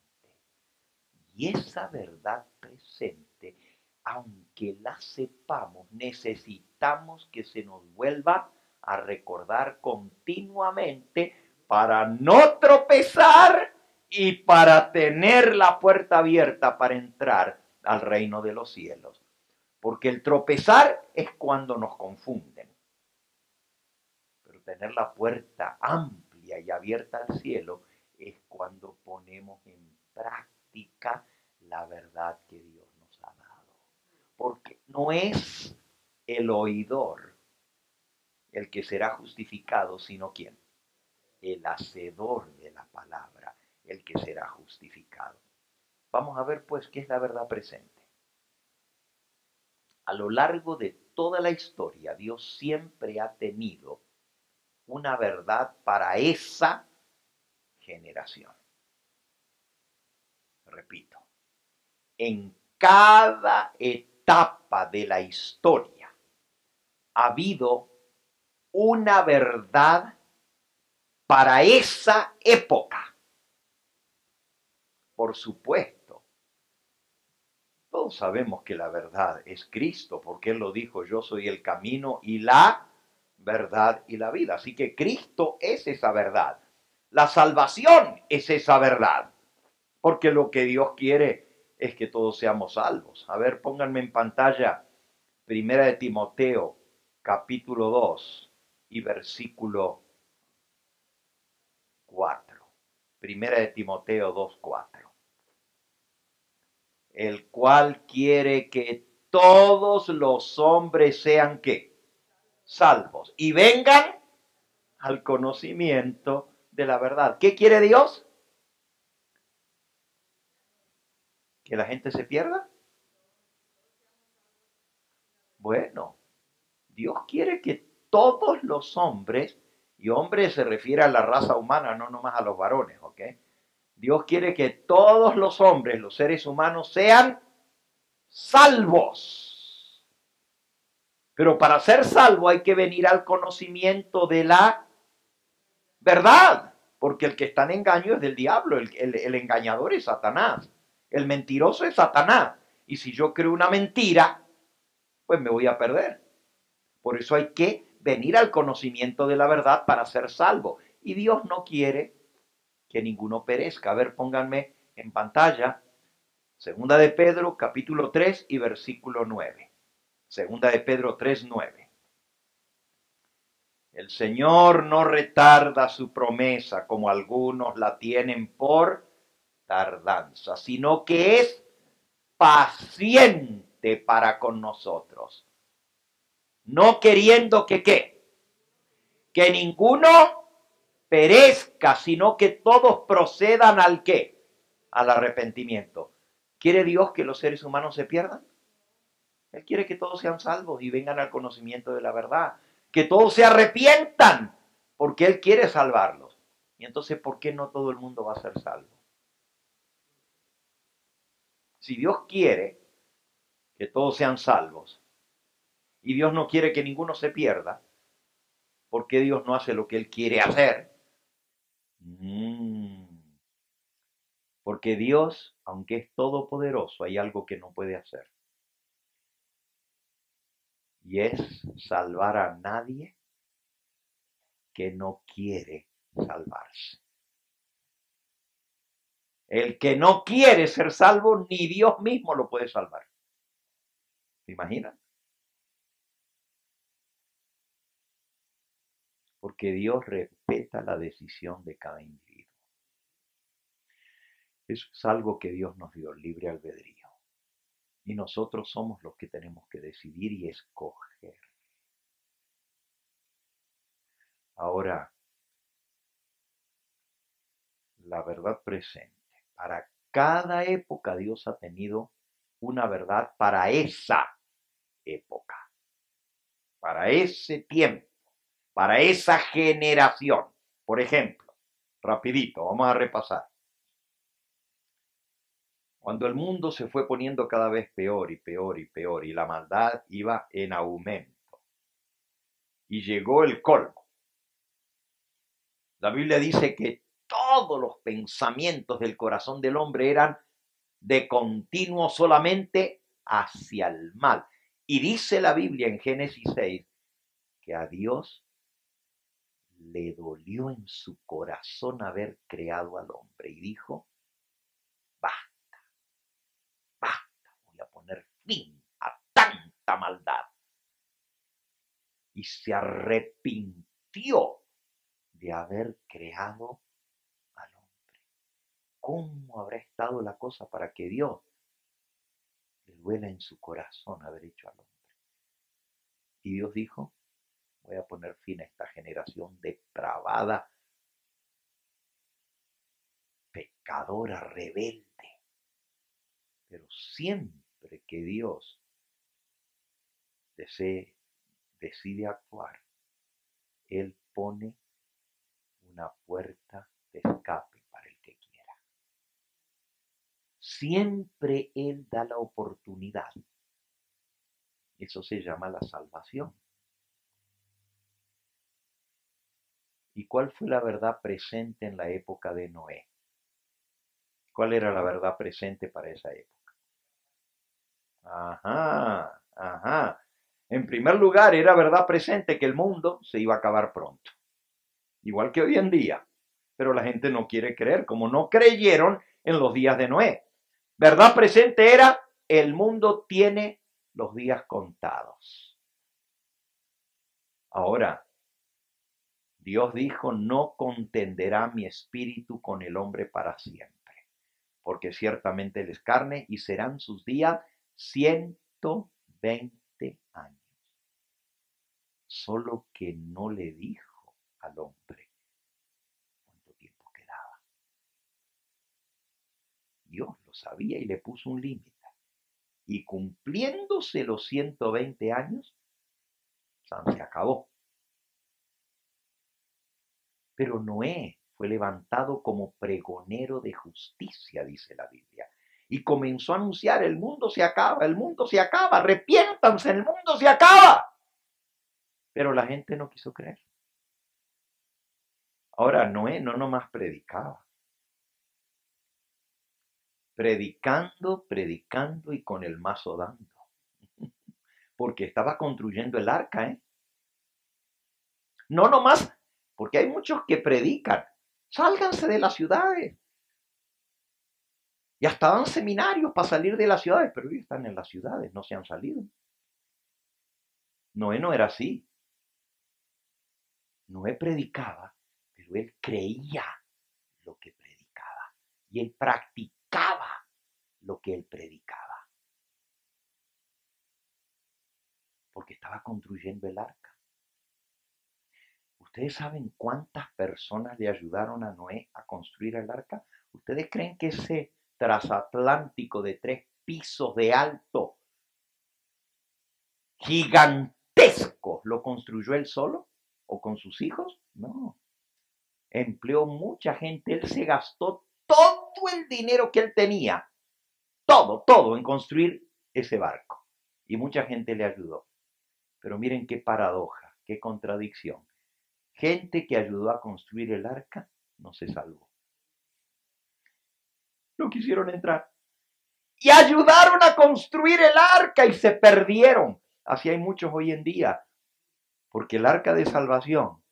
Y esa verdad presente aunque la sepamos, necesitamos que se nos vuelva a recordar continuamente para no tropezar y para tener la puerta abierta para entrar al reino de los cielos. Porque el tropezar es cuando nos confunden. Pero tener la puerta amplia y abierta al cielo es cuando ponemos en práctica la verdad que Dios nos ha dado. Porque no es el oidor el que será justificado, sino ¿quién? El hacedor de la palabra, el que será justificado. Vamos a ver pues qué es la verdad presente. A lo largo de toda la historia, Dios siempre ha tenido una verdad para esa generación. Repito, en cada etapa de la historia ha habido una verdad para esa época. Por supuesto, todos sabemos que la verdad es Cristo, porque Él lo dijo, yo soy el camino y la verdad y la vida. Así que Cristo es esa verdad. La salvación es esa verdad, porque lo que Dios quiere es que todos seamos salvos. A ver, pónganme en pantalla 1 de Timoteo, capítulo 2 y versículo 4. 1 de Timoteo 2, 4. El cual quiere que todos los hombres sean ¿qué? Salvos y vengan al conocimiento de la verdad. ¿Qué quiere Dios? ¿Que la gente se pierda? Bueno, Dios quiere que todos los hombres, y hombres se refiere a la raza humana, no nomás a los varones, ¿ok? Dios quiere que todos los hombres, los seres humanos, sean salvos. Pero para ser salvo hay que venir al conocimiento de la verdad, porque el que está en engaño es del diablo, el engañador es Satanás, el mentiroso es Satanás. Y si yo creo una mentira, pues me voy a perder. Por eso hay que venir al conocimiento de la verdad para ser salvo. Y Dios no quiere que ninguno perezca. A ver, pónganme en pantalla. Segunda de Pedro, capítulo 3 y versículo 9. Segunda de Pedro 3, 9. El Señor no retarda su promesa como algunos la tienen por tardanza, sino que es paciente para con nosotros. No queriendo que ¿qué? Que ninguno perezca, sino que todos procedan al ¿qué? Al arrepentimiento. ¿Quiere Dios que los seres humanos se pierdan? Él quiere que todos sean salvos y vengan al conocimiento de la verdad. Que todos se arrepientan, porque Él quiere salvarlos. Y entonces, ¿por qué no todo el mundo va a ser salvo? Si Dios quiere que todos sean salvos y Dios no quiere que ninguno se pierda, ¿por qué Dios no hace lo que Él quiere hacer? Porque Dios, aunque es todopoderoso, hay algo que no puede hacer. Y es salvar a nadie que no quiere salvarse. El que no quiere ser salvo, ni Dios mismo lo puede salvar. ¿Se imaginan? Porque Dios respeta la decisión de cada individuo. Eso es algo que Dios nos dio, libre albedrío. Y nosotros somos los que tenemos que decidir y escoger. Ahora, la verdad presente. Para cada época Dios ha tenido una verdad para esa época, para ese tiempo, para esa generación. Por ejemplo, rapidito, vamos a repasar. Cuando el mundo se fue poniendo cada vez peor y peor y peor y la maldad iba en aumento y llegó el colmo. La Biblia dice que todos los pensamientos del corazón del hombre eran de continuo solamente hacia el mal. Y dice la Biblia en Génesis 6 que a Dios le dolió en su corazón haber creado al hombre y dijo, basta, basta, voy a poner fin a tanta maldad. Y se arrepintió de haber creado al hombre. ¿Cómo habrá estado la cosa para que Dios le duela en su corazón haber hecho al hombre? Y Dios dijo, voy a poner fin a esta generación depravada, pecadora, rebelde. Pero siempre que Dios decide actuar, Él pone una puerta de escape para el que quiera. Siempre Él da la oportunidad. Eso se llama la salvación. ¿Y cuál fue la verdad presente en la época de Noé? ¿Cuál era la verdad presente para esa época? Ajá. En primer lugar, era verdad presente que el mundo se iba a acabar pronto. Igual que hoy en día. Pero la gente no quiere creer, como no creyeron en los días de Noé. Verdad presente era, el mundo tiene los días contados. Ahora, Dios dijo, no contenderá mi espíritu con el hombre para siempre, porque ciertamente él es carne y serán sus días 120 años. Solo que no le dijo al hombre cuánto tiempo quedaba. Dios lo sabía y le puso un límite. Y cumpliéndose los 120 años, se acabó. Pero Noé fue levantado como pregonero de justicia, dice la Biblia. Y comenzó a anunciar, el mundo se acaba, arrepiéntanse, el mundo se acaba. Pero la gente no quiso creer. Ahora, Noé no nomás predicaba. Predicando y con el mazo dando. Porque estaba construyendo el arca, No nomás, porque hay muchos que predican. Sálganse de las ciudades. Y hasta dan seminarios para salir de las ciudades, pero ellos están en las ciudades, no se han salido. Noé no era así. Noé predicaba, pero él creía lo que predicaba. Y él practicaba lo que él predicaba. Porque estaba construyendo el arca. ¿Ustedes saben cuántas personas le ayudaron a Noé a construir el arca? ¿Ustedes creen que ese transatlántico de 3 pisos de alto, gigantesco, lo construyó él solo o con sus hijos? No. Empleó mucha gente. Él se gastó todo el dinero que él tenía, todo en construir ese barco. Y mucha gente le ayudó. Pero miren qué paradoja, qué contradicción. Gente que ayudó a construir el arca no se salvó. No quisieron entrar. Y ayudaron a construir el arca y se perdieron. Así hay muchos hoy en día. Porque el arca de salvación,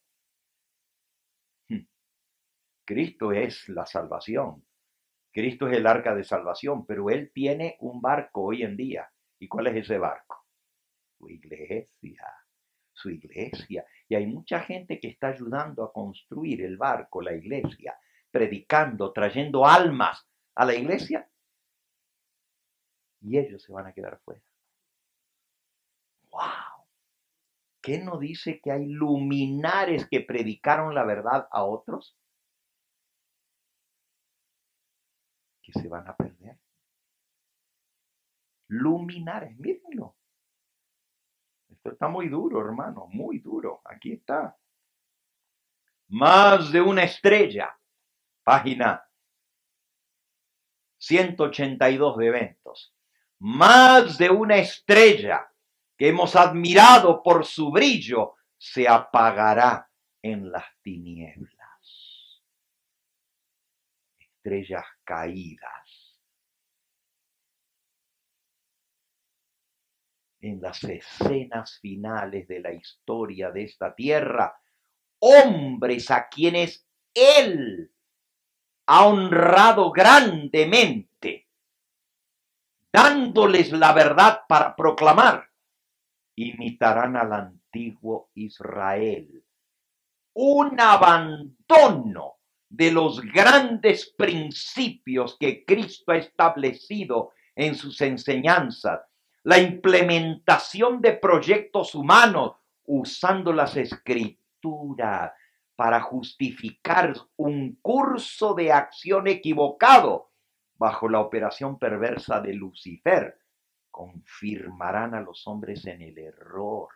Cristo es la salvación. Cristo es el arca de salvación, pero Él tiene un barco hoy en día. ¿Y cuál es ese barco? Su iglesia. Y hay mucha gente que está ayudando a construir el barco, la iglesia, predicando, trayendo almas a la iglesia, y ellos se van a quedar fuera. ¡Wow! ¿Qué no dice que hay luminares que predicaron la verdad a otros? Que se van a perder. Luminares, mírenlo. Esto está muy duro, hermano, muy duro. Aquí está. Más de una estrella. Página 182 de Eventos. Más de una estrella que hemos admirado por su brillo se apagará en las tinieblas. Estrellas caídas. en las escenas finales de la historia de esta tierra, hombres a quienes Él ha honrado grandemente, dándoles la verdad para proclamar, imitarán al antiguo Israel. Un abandono de los grandes principios que Cristo ha establecido en sus enseñanzas, la implementación de proyectos humanos usando las escrituras para justificar un curso de acción equivocado bajo la operación perversa de Lucifer, confirmarán a los hombres en el error.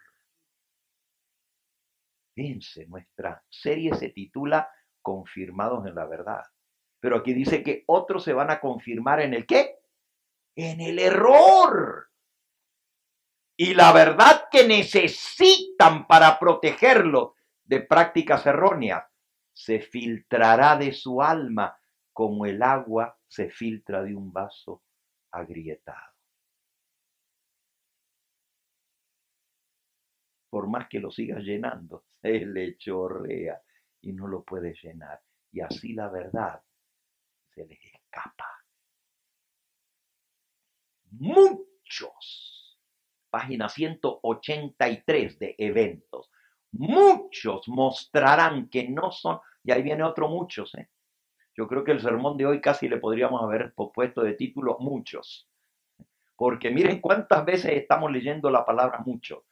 Fíjense, nuestra serie se titula Confirmados en la verdad. Pero aquí dice que otros se van a confirmar en el ¿qué? En el error. Y la verdad que necesitan para protegerlo de prácticas erróneas se filtrará de su alma como el agua se filtra de un vaso agrietado. Por más que lo sigas llenando, se le chorrea y no lo puedes llenar. Y así la verdad se les escapa. Muchos, página 183 de eventos, muchos mostrarán que no son, y ahí viene otro muchos, Yo creo que el sermón de hoy casi le podríamos haber puesto de título muchos, porque miren cuántas veces estamos leyendo la palabra muchos.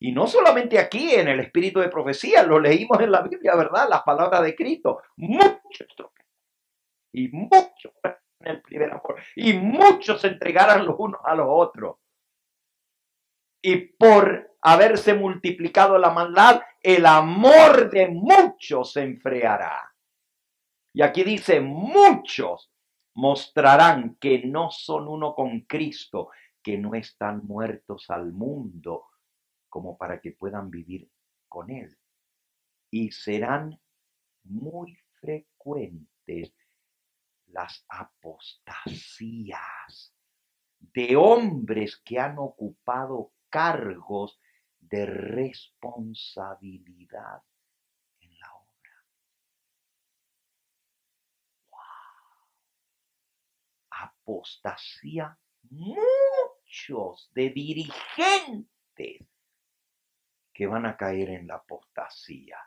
Y no solamente aquí en el espíritu de profecía, lo leímos en la Biblia, ¿verdad? Las palabras de Cristo. Muchos y muchos en el primer amor. Y muchos se entregarán los unos a los otros. Y por haberse multiplicado la maldad, el amor de muchos se enfriará. Y aquí dice, muchos mostrarán que no son uno con Cristo, que no están muertos al mundo, como para que puedan vivir con Él. Y serán muy frecuentes las apostasías de hombres que han ocupado cargos de responsabilidad en la obra. ¡Wow! Apostasía, muchos de dirigentes que van a caer en la apostasía.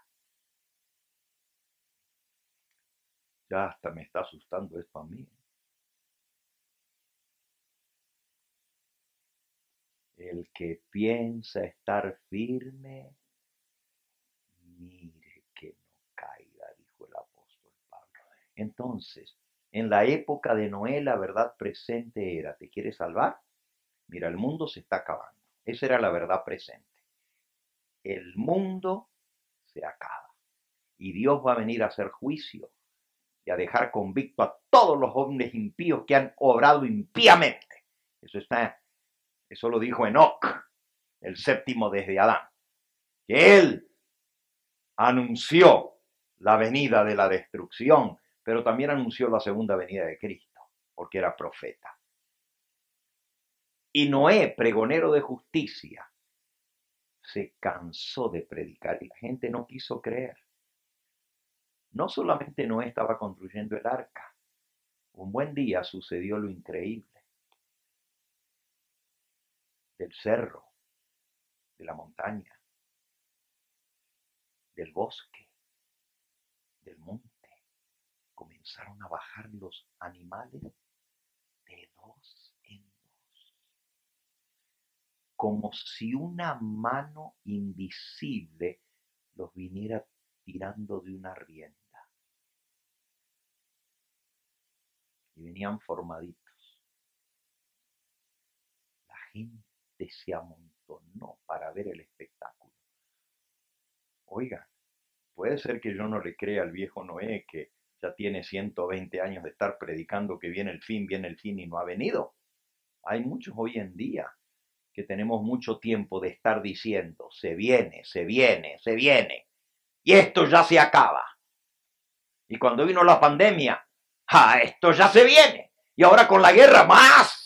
Ya hasta me está asustando esto a mí. El que piensa estar firme, mire que no caiga, dijo el apóstol Pablo. Entonces, en la época de Noé, la verdad presente era, ¿te quieres salvar? Mira, el mundo se está acabando. Esa era la verdad presente. El mundo se acaba y Dios va a venir a hacer juicio y a dejar convicto a todos los hombres impíos que han obrado impíamente. Eso lo dijo Enoc, el séptimo desde Adán, que él anunció la venida de la destrucción, pero también anunció la segunda venida de Cristo, porque era profeta. Y Noé, pregonero de justicia, se cansó de predicar y la gente no quiso creer. No solamente Noé estaba construyendo el arca, un buen día sucedió lo increíble. Del cerro, de la montaña, del bosque, del monte, comenzaron a bajar los animales de dos en dos, como si una mano invisible los viniera tirando de una rienda. Y venían formaditos. La gente se amontonó para ver el espectáculo. Oigan, puede ser que yo no le crea al viejo Noé que ya tiene 120 años de estar predicando que viene el fin y no ha venido. Hay muchos hoy en día que tenemos mucho tiempo de estar diciendo, se viene, se viene, se viene, y esto ya se acaba. Y cuando vino la pandemia, esto ya se viene, y ahora con la guerra más.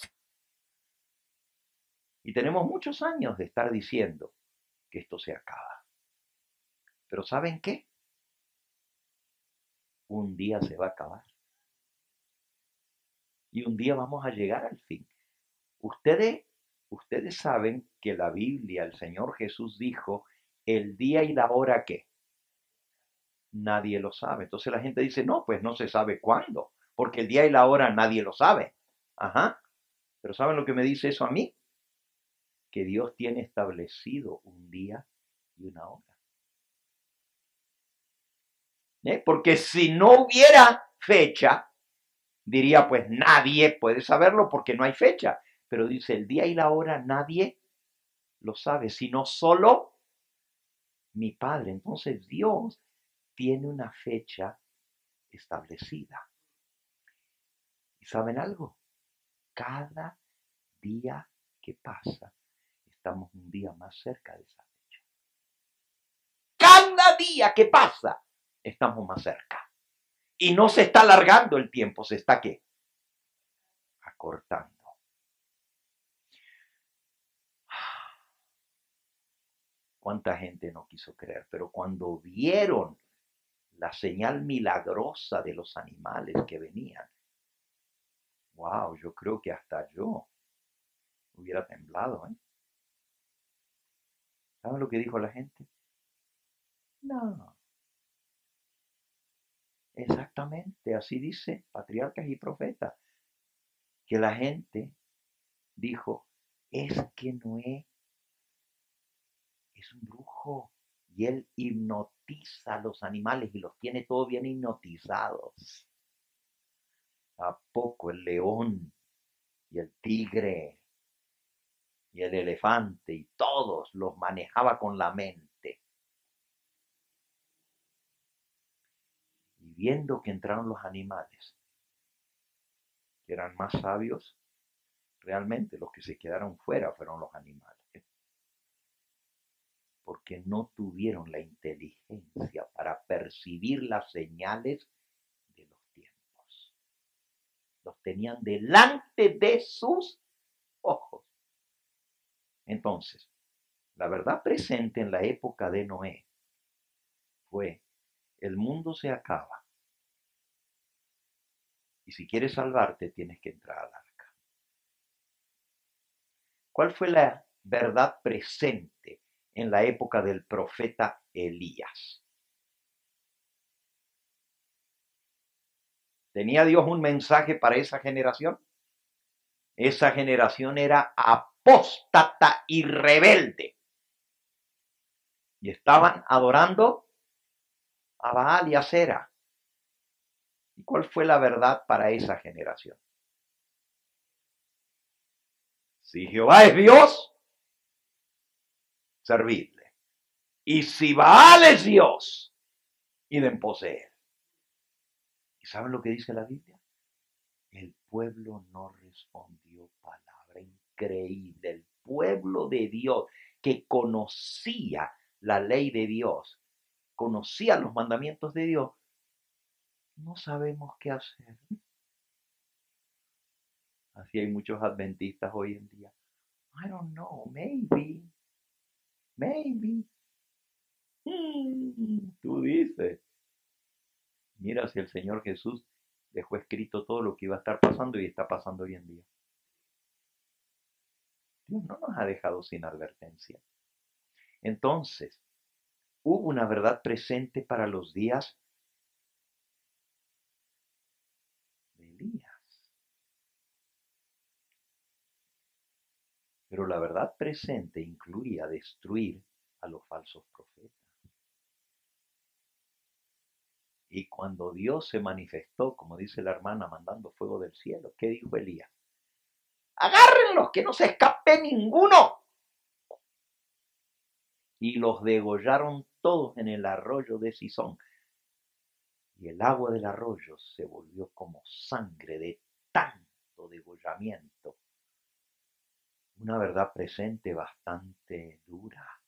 Y tenemos muchos años de estar diciendo que esto se acaba. Pero ¿saben qué? Un día se va a acabar. Y un día vamos a llegar al fin. Ustedes saben que la Biblia, el Señor Jesús dijo, el día y la hora ¿qué? Nadie lo sabe. Entonces la gente dice, no, pues no se sabe cuándo, porque el día y la hora nadie lo sabe. Ajá. Pero ¿saben lo que me dice eso a mí? Que Dios tiene establecido un día y una hora. Porque si no hubiera fecha, diría, pues nadie puede saberlo porque no hay fecha. Pero dice, el día y la hora nadie lo sabe, sino solo mi Padre. Entonces Dios tiene una fecha establecida. ¿Y saben algo? Cada día que pasa, estamos un día más cerca de esa fecha. Cada día que pasa, estamos más cerca. Y no se está alargando el tiempo, se está ¿qué? Acortando. ¿Cuánta gente no quiso creer? Pero cuando vieron la señal milagrosa de los animales que venían, wow, yo creo que hasta yo hubiera temblado. ¿Saben lo que dijo la gente? No, exactamente, así dice Patriarcas y Profetas, que la gente dijo, es que Noé es un brujo y él hipnotiza a los animales y los tiene todos bien hipnotizados. ¿A poco el león y el tigre y el elefante y todos los manejaba con la mente? Y viendo que entraron los animales, que eran más sabios, realmente los que se quedaron fuera fueron los animales, porque no tuvieron la inteligencia para percibir las señales de los tiempos. Los tenían delante de sus ojos. Entonces, la verdad presente en la época de Noé fue, el mundo se acaba y si quieres salvarte tienes que entrar al arca. ¿Cuál fue la verdad presente en la época del profeta Elías? ¿Tenía Dios un mensaje para esa generación? Esa generación era apóstata y rebelde. Y estaban adorando a Baal y a Sera. ¿Y cuál fue la verdad para esa generación? Si Jehová es Dios, servidle. Y si Baal es Dios, id en pos de él. ¿Y saben lo que dice la Biblia? El pueblo no respondió palabra. Increíble. El pueblo de Dios que conocía la ley de Dios, conocía los mandamientos de Dios, no sabemos qué hacer. Así hay muchos adventistas hoy en día. I don't know, maybe. Tú dices. Mira si el Señor Jesús dejó escrito todo lo que iba a estar pasando y está pasando hoy en día. Dios no nos ha dejado sin advertencia. Entonces, hubo una verdad presente para los días de Elías. Pero la verdad presente incluía destruir a los falsos profetas. Y cuando Dios se manifestó, como dice la hermana, mandando fuego del cielo, ¿qué dijo Elías? Agárrenlos, que no se escape ninguno. Y los degollaron todos en el arroyo de Sison. Y el agua del arroyo se volvió como sangre de tanto degollamiento. Una verdad presente bastante dura,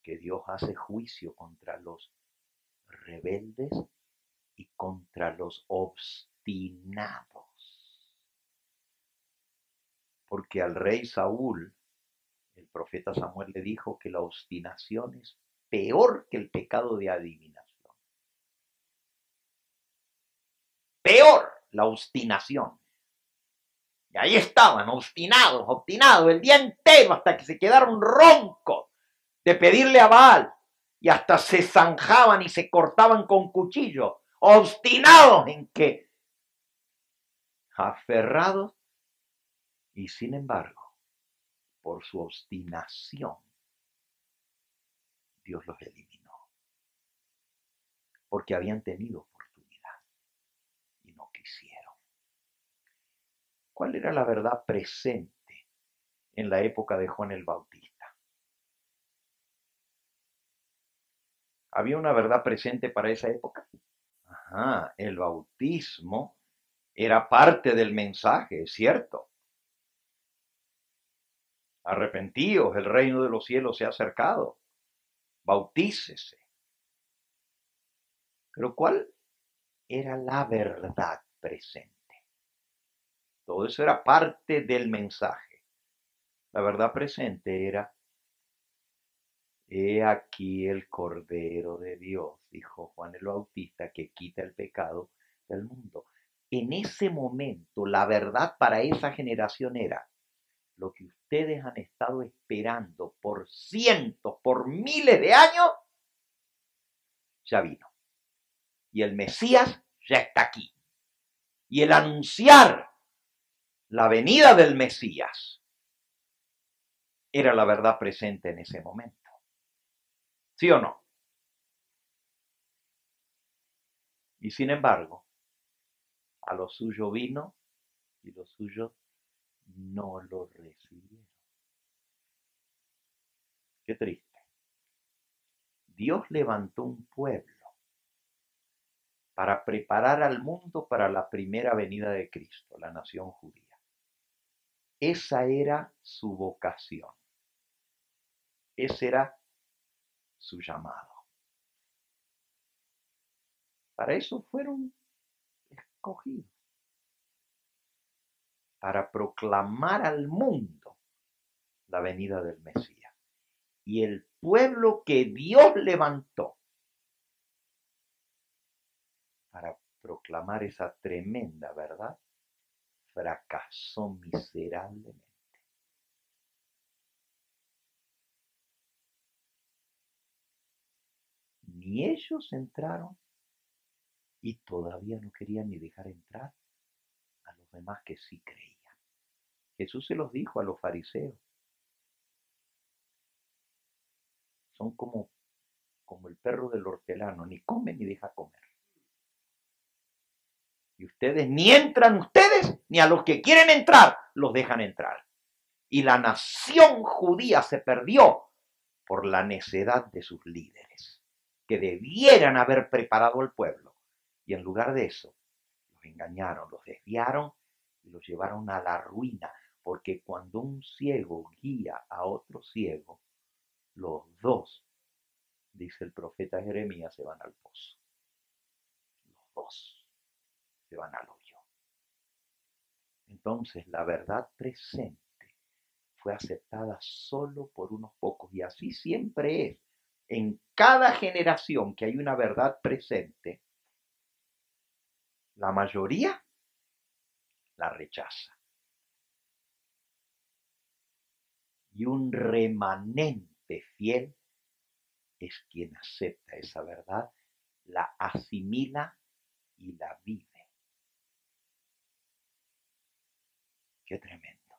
que Dios hace juicio contra los rebeldes y contra los obstinados. Porque al rey Saúl, el profeta Samuel le dijo que la obstinación es peor que el pecado de adivinación. Peor la obstinación. Y ahí estaban, obstinados, el día entero hasta que se quedaron roncos de pedirle a Baal. Y hasta se zanjaban y se cortaban con cuchillo, obstinados en que, aferrados, y sin embargo, por su obstinación, Dios los eliminó. Porque habían tenido oportunidad y no quisieron. ¿Cuál era la verdad presente en la época de Juan el Bautista? ¿Había una verdad presente para esa época? Ajá, el bautismo era parte del mensaje, es cierto. Arrepentíos, el reino de los cielos se ha acercado. Bautícese. Pero ¿cuál era la verdad presente? Todo eso era parte del mensaje. La verdad presente era: he aquí el Cordero de Dios, dijo Juan el Bautista, que quita el pecado del mundo. En ese momento, la verdad para esa generación era: lo que ustedes han estado esperando por cientos, por miles de años, ya vino. Y el Mesías ya está aquí. Y el anunciar la venida del Mesías era la verdad presente en ese momento. ¿Sí o no? Y sin embargo, a lo suyo vino y los suyos no lo recibieron. Qué triste. Dios levantó un pueblo para preparar al mundo para la primera venida de Cristo, la nación judía. Esa era su vocación. Ese era su llamado. Para eso fueron escogidos. Para proclamar al mundo la venida del Mesías. Y el pueblo que Dios levantó para proclamar esa tremenda verdad, fracasó miserablemente. Ni ellos entraron y todavía no querían ni dejar entrar a los demás que sí creían. Jesús se los dijo a los fariseos. Son como el perro del hortelano, ni come ni deja comer. Y ustedes ni entran ustedes, ni a los que quieren entrar los dejan entrar. Y la nación judía se perdió por la necedad de sus líderes, que debieran haber preparado al pueblo. Y en lugar de eso, los engañaron, los desviaron y los llevaron a la ruina. Porque cuando un ciego guía a otro ciego, los dos, dice el profeta Jeremías, se van al pozo. Los dos se van al hoyo. Entonces la verdad presente fue aceptada solo por unos pocos, y así siempre es. En cada generación que hay una verdad presente, la mayoría la rechaza. Y un remanente fiel es quien acepta esa verdad, la asimila y la vive. Qué tremendo.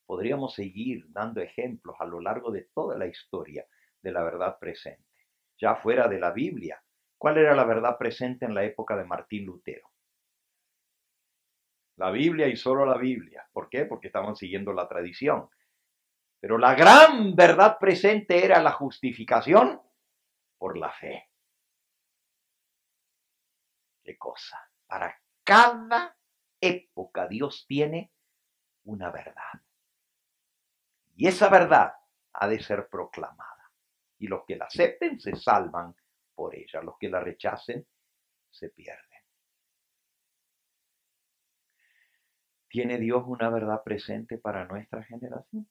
Podríamos seguir dando ejemplos a lo largo de toda la historia de la verdad presente. Ya fuera de la Biblia, ¿cuál era la verdad presente en la época de Martín Lutero? La Biblia y solo la Biblia. ¿Por qué? Porque estaban siguiendo la tradición. Pero la gran verdad presente era la justificación por la fe. ¿Qué cosa? Para cada época Dios tiene una verdad. Y esa verdad ha de ser proclamada. Y los que la acepten se salvan por ella. Los que la rechacen se pierden. ¿Tiene Dios una verdad presente para nuestra generación?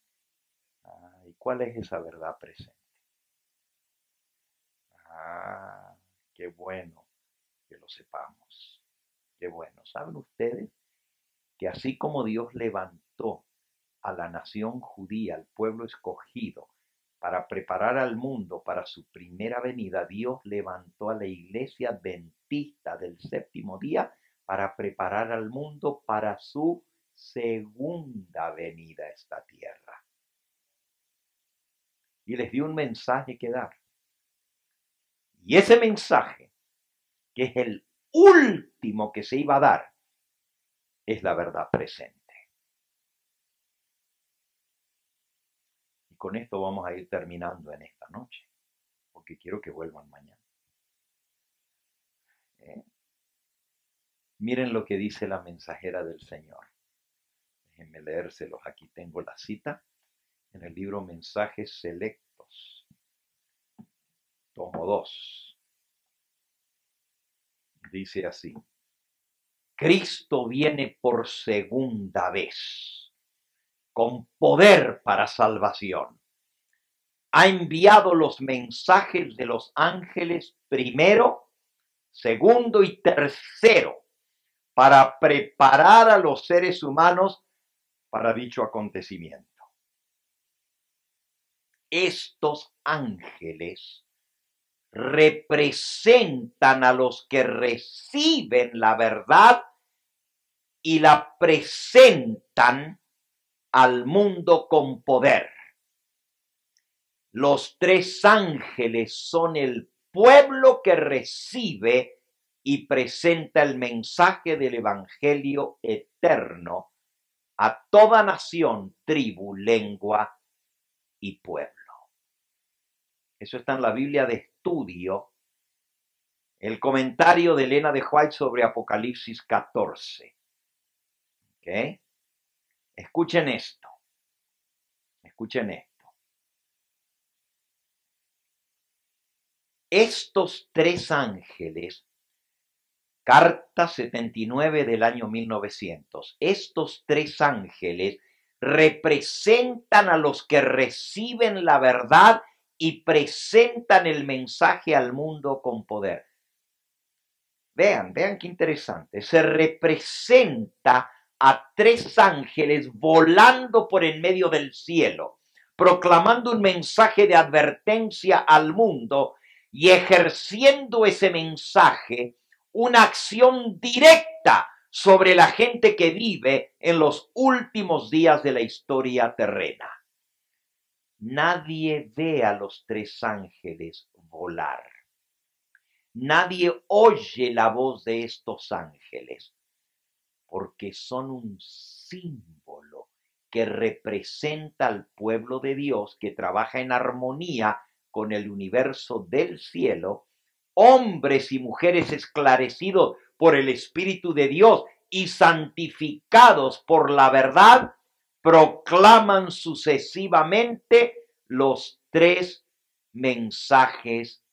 ¿Y cuál es esa verdad presente? Qué bueno que lo sepamos. Qué bueno. ¿Saben ustedes que así como Dios levantó a la nación judía, al pueblo escogido, para preparar al mundo para su primera venida, Dios levantó a la iglesia adventista del séptimo día para preparar al mundo para su segunda venida a esta tierra? Y les dio un mensaje que dar. Y ese mensaje, que es el último que se iba a dar, es la verdad presente. Y con esto vamos a ir terminando en esta noche, porque quiero que vuelvan mañana. Miren lo que dice la mensajera del Señor. Déjenme leérselos. Aquí tengo la cita en el libro Mensajes Selectos, tomo 2. Dice así: Cristo viene por segunda vez, con poder para salvación. Ha enviado los mensajes de los ángeles primero, segundo y tercero, para preparar a los seres humanos para dicho acontecimiento. Estos ángeles representan a los que reciben la verdad y la presentan al mundo con poder. Los 3 ángeles son el pueblo que recibe y presenta el mensaje del evangelio eterno a toda nación, tribu, lengua y pueblo. Eso está en la Biblia de estudio, el comentario de Elena de White sobre Apocalipsis 14. ¿Ok? Escuchen esto. Escuchen esto. Estos 3 ángeles, carta 79 del año 1900, estos 3 ángeles representan a los que reciben la verdad y presentan el mensaje al mundo con poder. Vean qué interesante. Se representa a 3 ángeles volando por en medio del cielo, proclamando un mensaje de advertencia al mundo y ejerciendo ese mensaje una acción directa sobre la gente que vive en los últimos días de la historia terrena. Nadie ve a los 3 ángeles volar. Nadie oye la voz de estos ángeles, porque son un símbolo que representa al pueblo de Dios que trabaja en armonía con el universo del cielo, hombres y mujeres esclarecidos por el Espíritu de Dios y santificados por la verdad, proclaman sucesivamente los 3 mensajes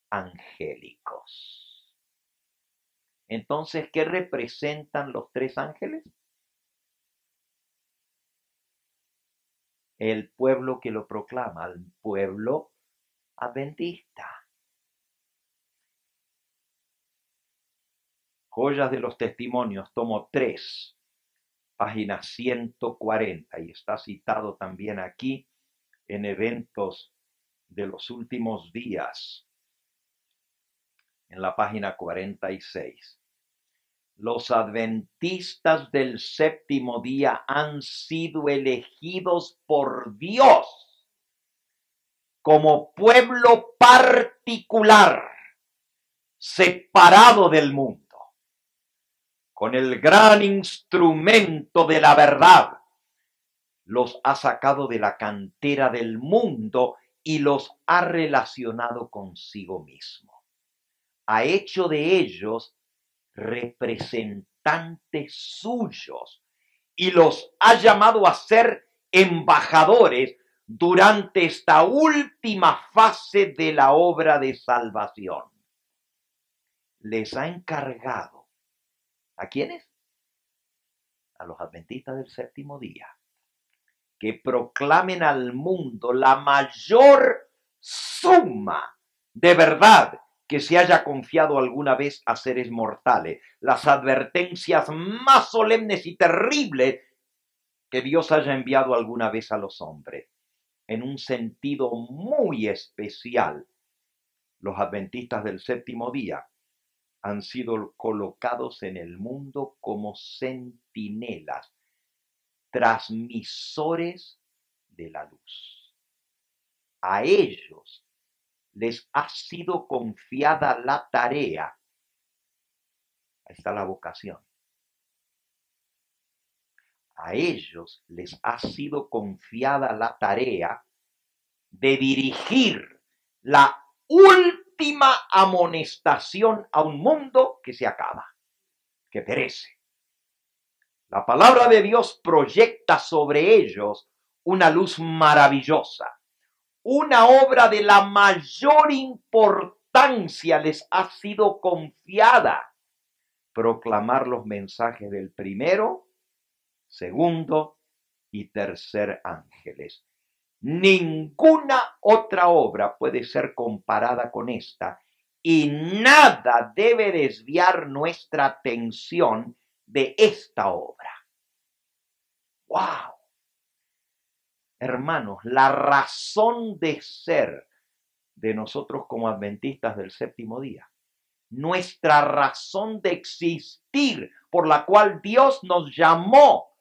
angélicos. Entonces, ¿qué representan los 3 ángeles? El pueblo que lo proclama, el pueblo adventista. Joyas de los Testimonios, tomo 3, página 140, y está citado también aquí en Eventos de los Últimos Días, en la página 46. Los adventistas del séptimo día han sido elegidos por Dios como pueblo particular, separado del mundo, con el gran instrumento de la verdad. Los ha sacado de la cantera del mundo y los ha relacionado consigo mismo. Ha hecho de ellos representantes suyos y los ha llamado a ser embajadores durante esta última fase de la obra de salvación. Les ha encargado, ¿a quiénes? a los adventistas del séptimo día que proclamen al mundo la mayor suma de verdad que se haya confiado alguna vez a seres mortales, las advertencias más solemnes y terribles que Dios haya enviado alguna vez a los hombres. En un sentido muy especial, los adventistas del séptimo día han sido colocados en el mundo como centinelas, transmisores de la luz. A ellos les ha sido confiada la tarea, ahí está la vocación, a ellos les ha sido confiada la tarea de dirigir la última amonestación a un mundo que se acaba, que perece. La palabra de Dios proyecta sobre ellos una luz maravillosa. Una obra de la mayor importancia les ha sido confiada. Proclamar los mensajes del primero, segundo y tercer ángeles. Ninguna otra obra puede ser comparada con esta y nada debe desviar nuestra atención de esta obra. ¡Wow! Hermanos, la razón de ser de nosotros como adventistas del séptimo día, nuestra razón de existir por la cual Dios nos llamó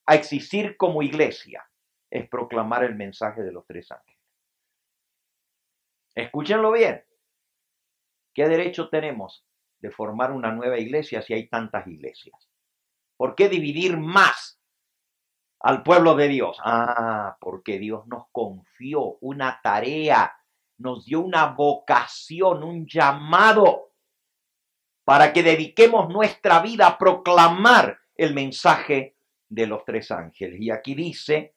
a existir como iglesia, es proclamar el mensaje de los tres ángeles. Escúchenlo bien. ¿Qué derecho tenemos de formar una nueva iglesia si hay tantas iglesias? ¿Por qué dividir más al pueblo de Dios? Porque Dios nos confió una tarea, nos dio una vocación, un llamado para que dediquemos nuestra vida a proclamar el mensaje de los tres ángeles. Y aquí dice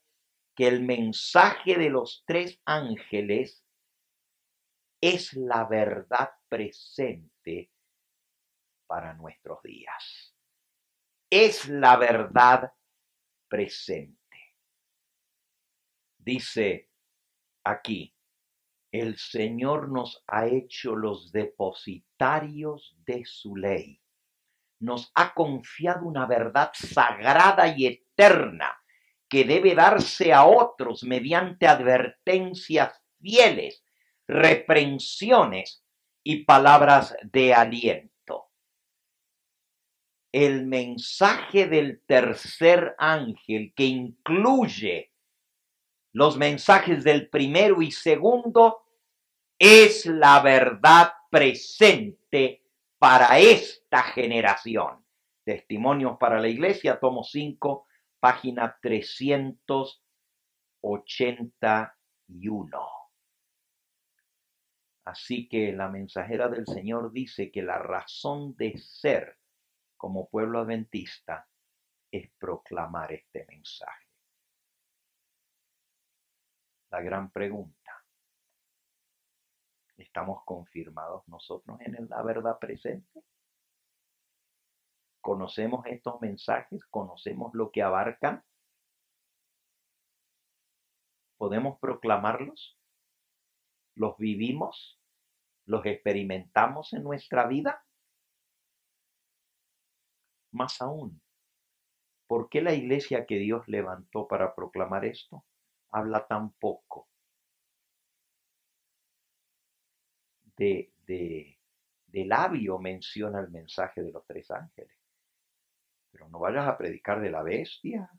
que el mensaje de los tres ángeles es la verdad presente para nuestros días. Es la verdad presente. Dice aquí, el Señor nos ha hecho los depositarios de su ley. Nos ha confiado una verdad sagrada y eterna que debe darse a otros mediante advertencias fieles, reprensiones y palabras de aliento. El mensaje del tercer ángel, que incluye los mensajes del primero y segundo, es la verdad presente para esta generación. Testimonios para la Iglesia, tomo 5, página 381. Así que la mensajera del Señor dice que la razón de ser como pueblo adventista es proclamar este mensaje. La gran pregunta: ¿estamos confirmados nosotros en la verdad presente? ¿Conocemos estos mensajes? ¿Conocemos lo que abarcan? ¿Podemos proclamarlos? ¿Los vivimos? ¿Los experimentamos en nuestra vida? Más aún, ¿por qué la iglesia que Dios levantó para proclamar esto habla tan poco de labio menciona el mensaje de los tres ángeles? Pero no vayas a predicar de la bestia,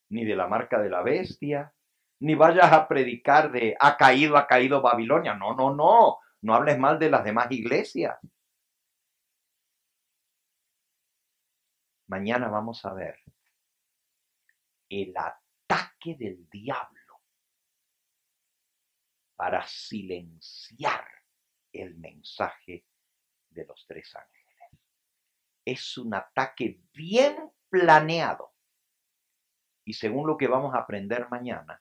ni de la marca de la bestia, ni vayas a predicar de ha caído Babilonia. No hables mal de las demás iglesias. Mañana vamos a ver el ataque del diablo para silenciar el mensaje de los tres ángeles. Es un ataque bien planeado. Y según lo que vamos a aprender mañana,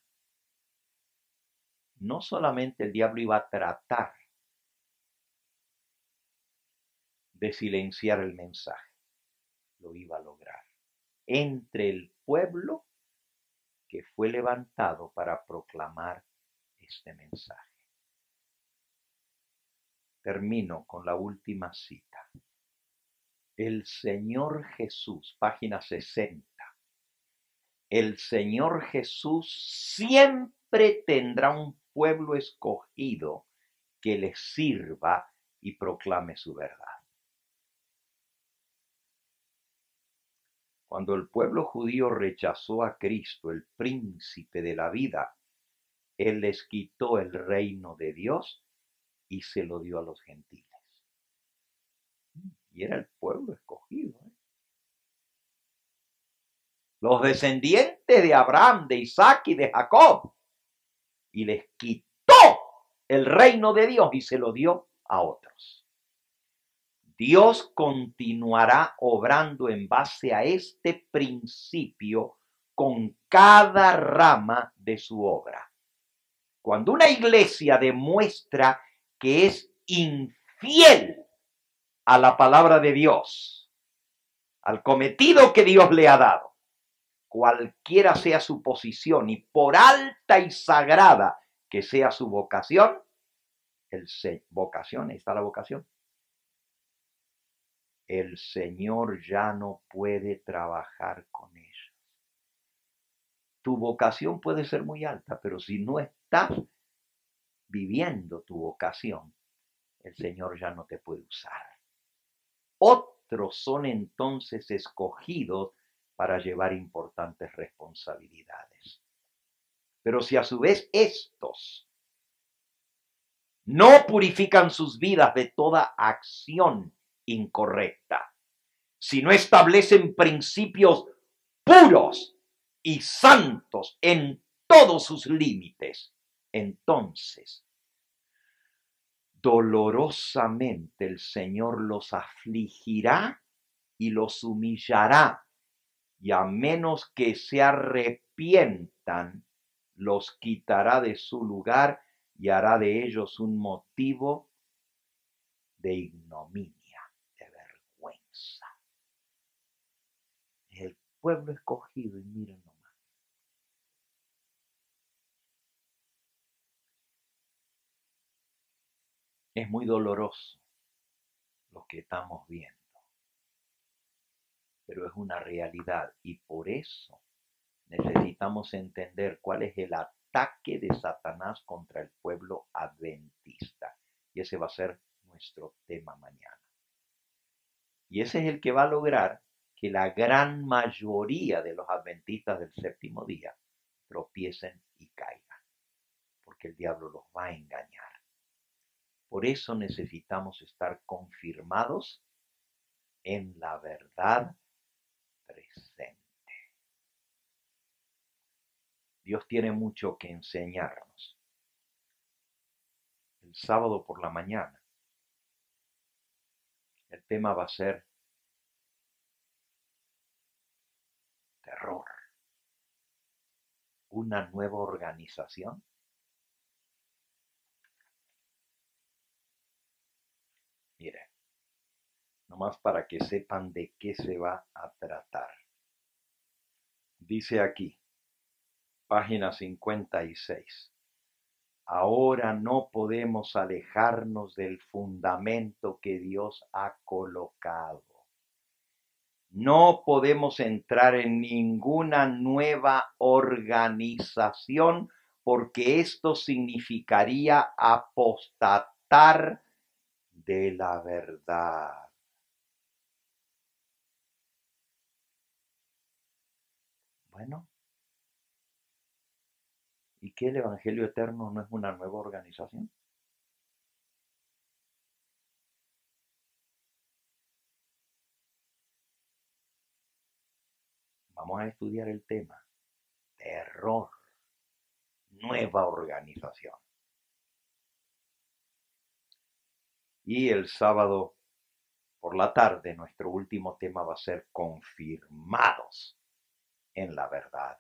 no solamente el diablo iba a tratar de silenciar el mensaje, lo iba a lograr. entre el pueblo que fue levantado para proclamar este mensaje. Termino con la última cita. El Señor Jesús, página 60. El Señor Jesús siempre tendrá un pueblo escogido que le sirva y proclame su verdad. Cuando el pueblo judío rechazó a Cristo, el príncipe de la vida, Él les quitó el reino de Dios y se lo dio a los gentiles. Y era el pueblo escogido. Los descendientes de Abraham, de Isaac y de Jacob. Y les quitó el reino de Dios y se lo dio a otros. Dios continuará obrando en base a este principio con cada rama de su obra. Cuando una iglesia demuestra que es infiel a la palabra de Dios, al cometido que Dios le ha dado, cualquiera sea su posición y por alta y sagrada que sea su vocación, está la vocación. El Señor ya no puede trabajar con ellos. Tu vocación puede ser muy alta, pero si no estás viviendo tu vocación, el Señor ya no te puede usar. Otros son entonces escogidos para llevar importantes responsabilidades. Pero si a su vez estos no purifican sus vidas de toda acción incorrecta, si no establecen principios puros y santos en todos sus límites, entonces dolorosamente el Señor los afligirá y los humillará, y a menos que se arrepientan, los quitará de su lugar y hará de ellos un motivo de ignominia, de vergüenza. El pueblo escogido, y miren nomás. Es muy doloroso lo que estamos viendo, pero es una realidad y por eso necesitamos entender cuál es el ataque de Satanás contra el pueblo adventista. Y ese va a ser nuestro tema mañana. Y ese es el que va a lograr que la gran mayoría de los adventistas del séptimo día tropiecen y caigan, porque el diablo los va a engañar. Por eso necesitamos estar confirmados en la verdad presente. Dios tiene mucho que enseñarnos. El sábado por la mañana, el tema va a ser terror. Una nueva organización. Miren, nomás para que sepan de qué se va a tratar. Dice aquí, página 56. Ahora no podemos alejarnos del fundamento que Dios ha colocado. No podemos entrar en ninguna nueva organización porque esto significaría apostatar de la verdad. Bueno, ¿y qué el Evangelio Eterno no es una nueva organización? Vamos a estudiar el tema. Terror. Nueva organización. Y el sábado por la tarde nuestro último tema va a ser confirmados en la verdad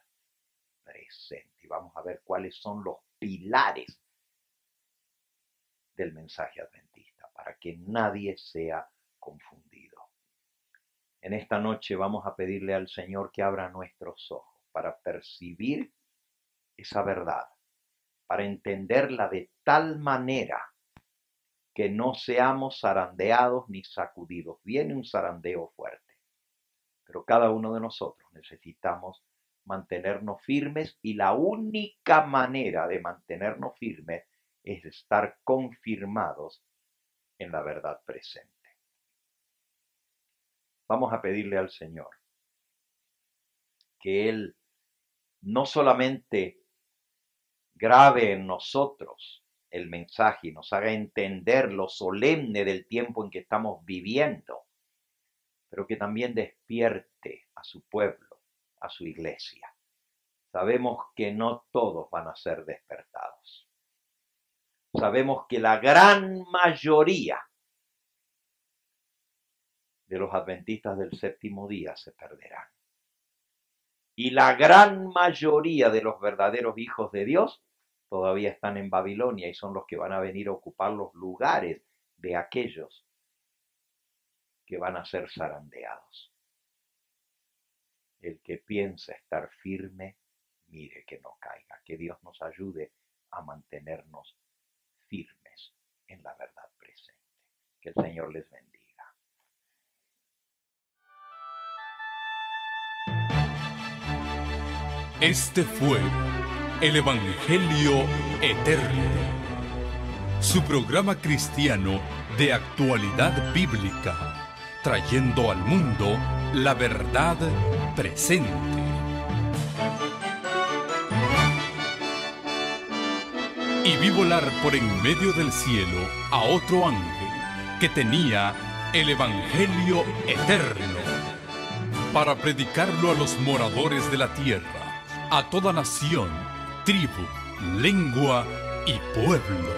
presente. Y vamos a ver cuáles son los pilares del mensaje adventista para que nadie sea confundido. En esta noche vamos a pedirle al Señor que abra nuestros ojos para percibir esa verdad, para entenderla de tal manera que no seamos zarandeados ni sacudidos. Viene un zarandeo fuerte, pero cada uno de nosotros necesitamos mantenernos firmes, y la única manera de mantenernos firmes es estar confirmados en la verdad presente. Vamos a pedirle al Señor que Él no solamente grabe en nosotros el mensaje y nos haga entender lo solemne del tiempo en que estamos viviendo, pero que también despierte a su pueblo, a su iglesia. Sabemos que no todos van a ser despertados. Sabemos que la gran mayoría de los adventistas del séptimo día se perderán. Y la gran mayoría de los verdaderos hijos de Dios todavía están en Babilonia y son los que van a venir a ocupar los lugares de aquellos que van a ser zarandeados. El que piensa estar firme, mire que no caiga. Que Dios nos ayude a mantenernos firmes en la verdad presente. Que el Señor les bendiga. Este fue el Evangelio Eterno, su programa cristiano de actualidad bíblica, trayendo al mundo la verdad presente. Y vi volar por en medio del cielo a otro ángel que tenía el Evangelio Eterno, para predicarlo a los moradores de la tierra, a toda nación, tribu, lengua y pueblo.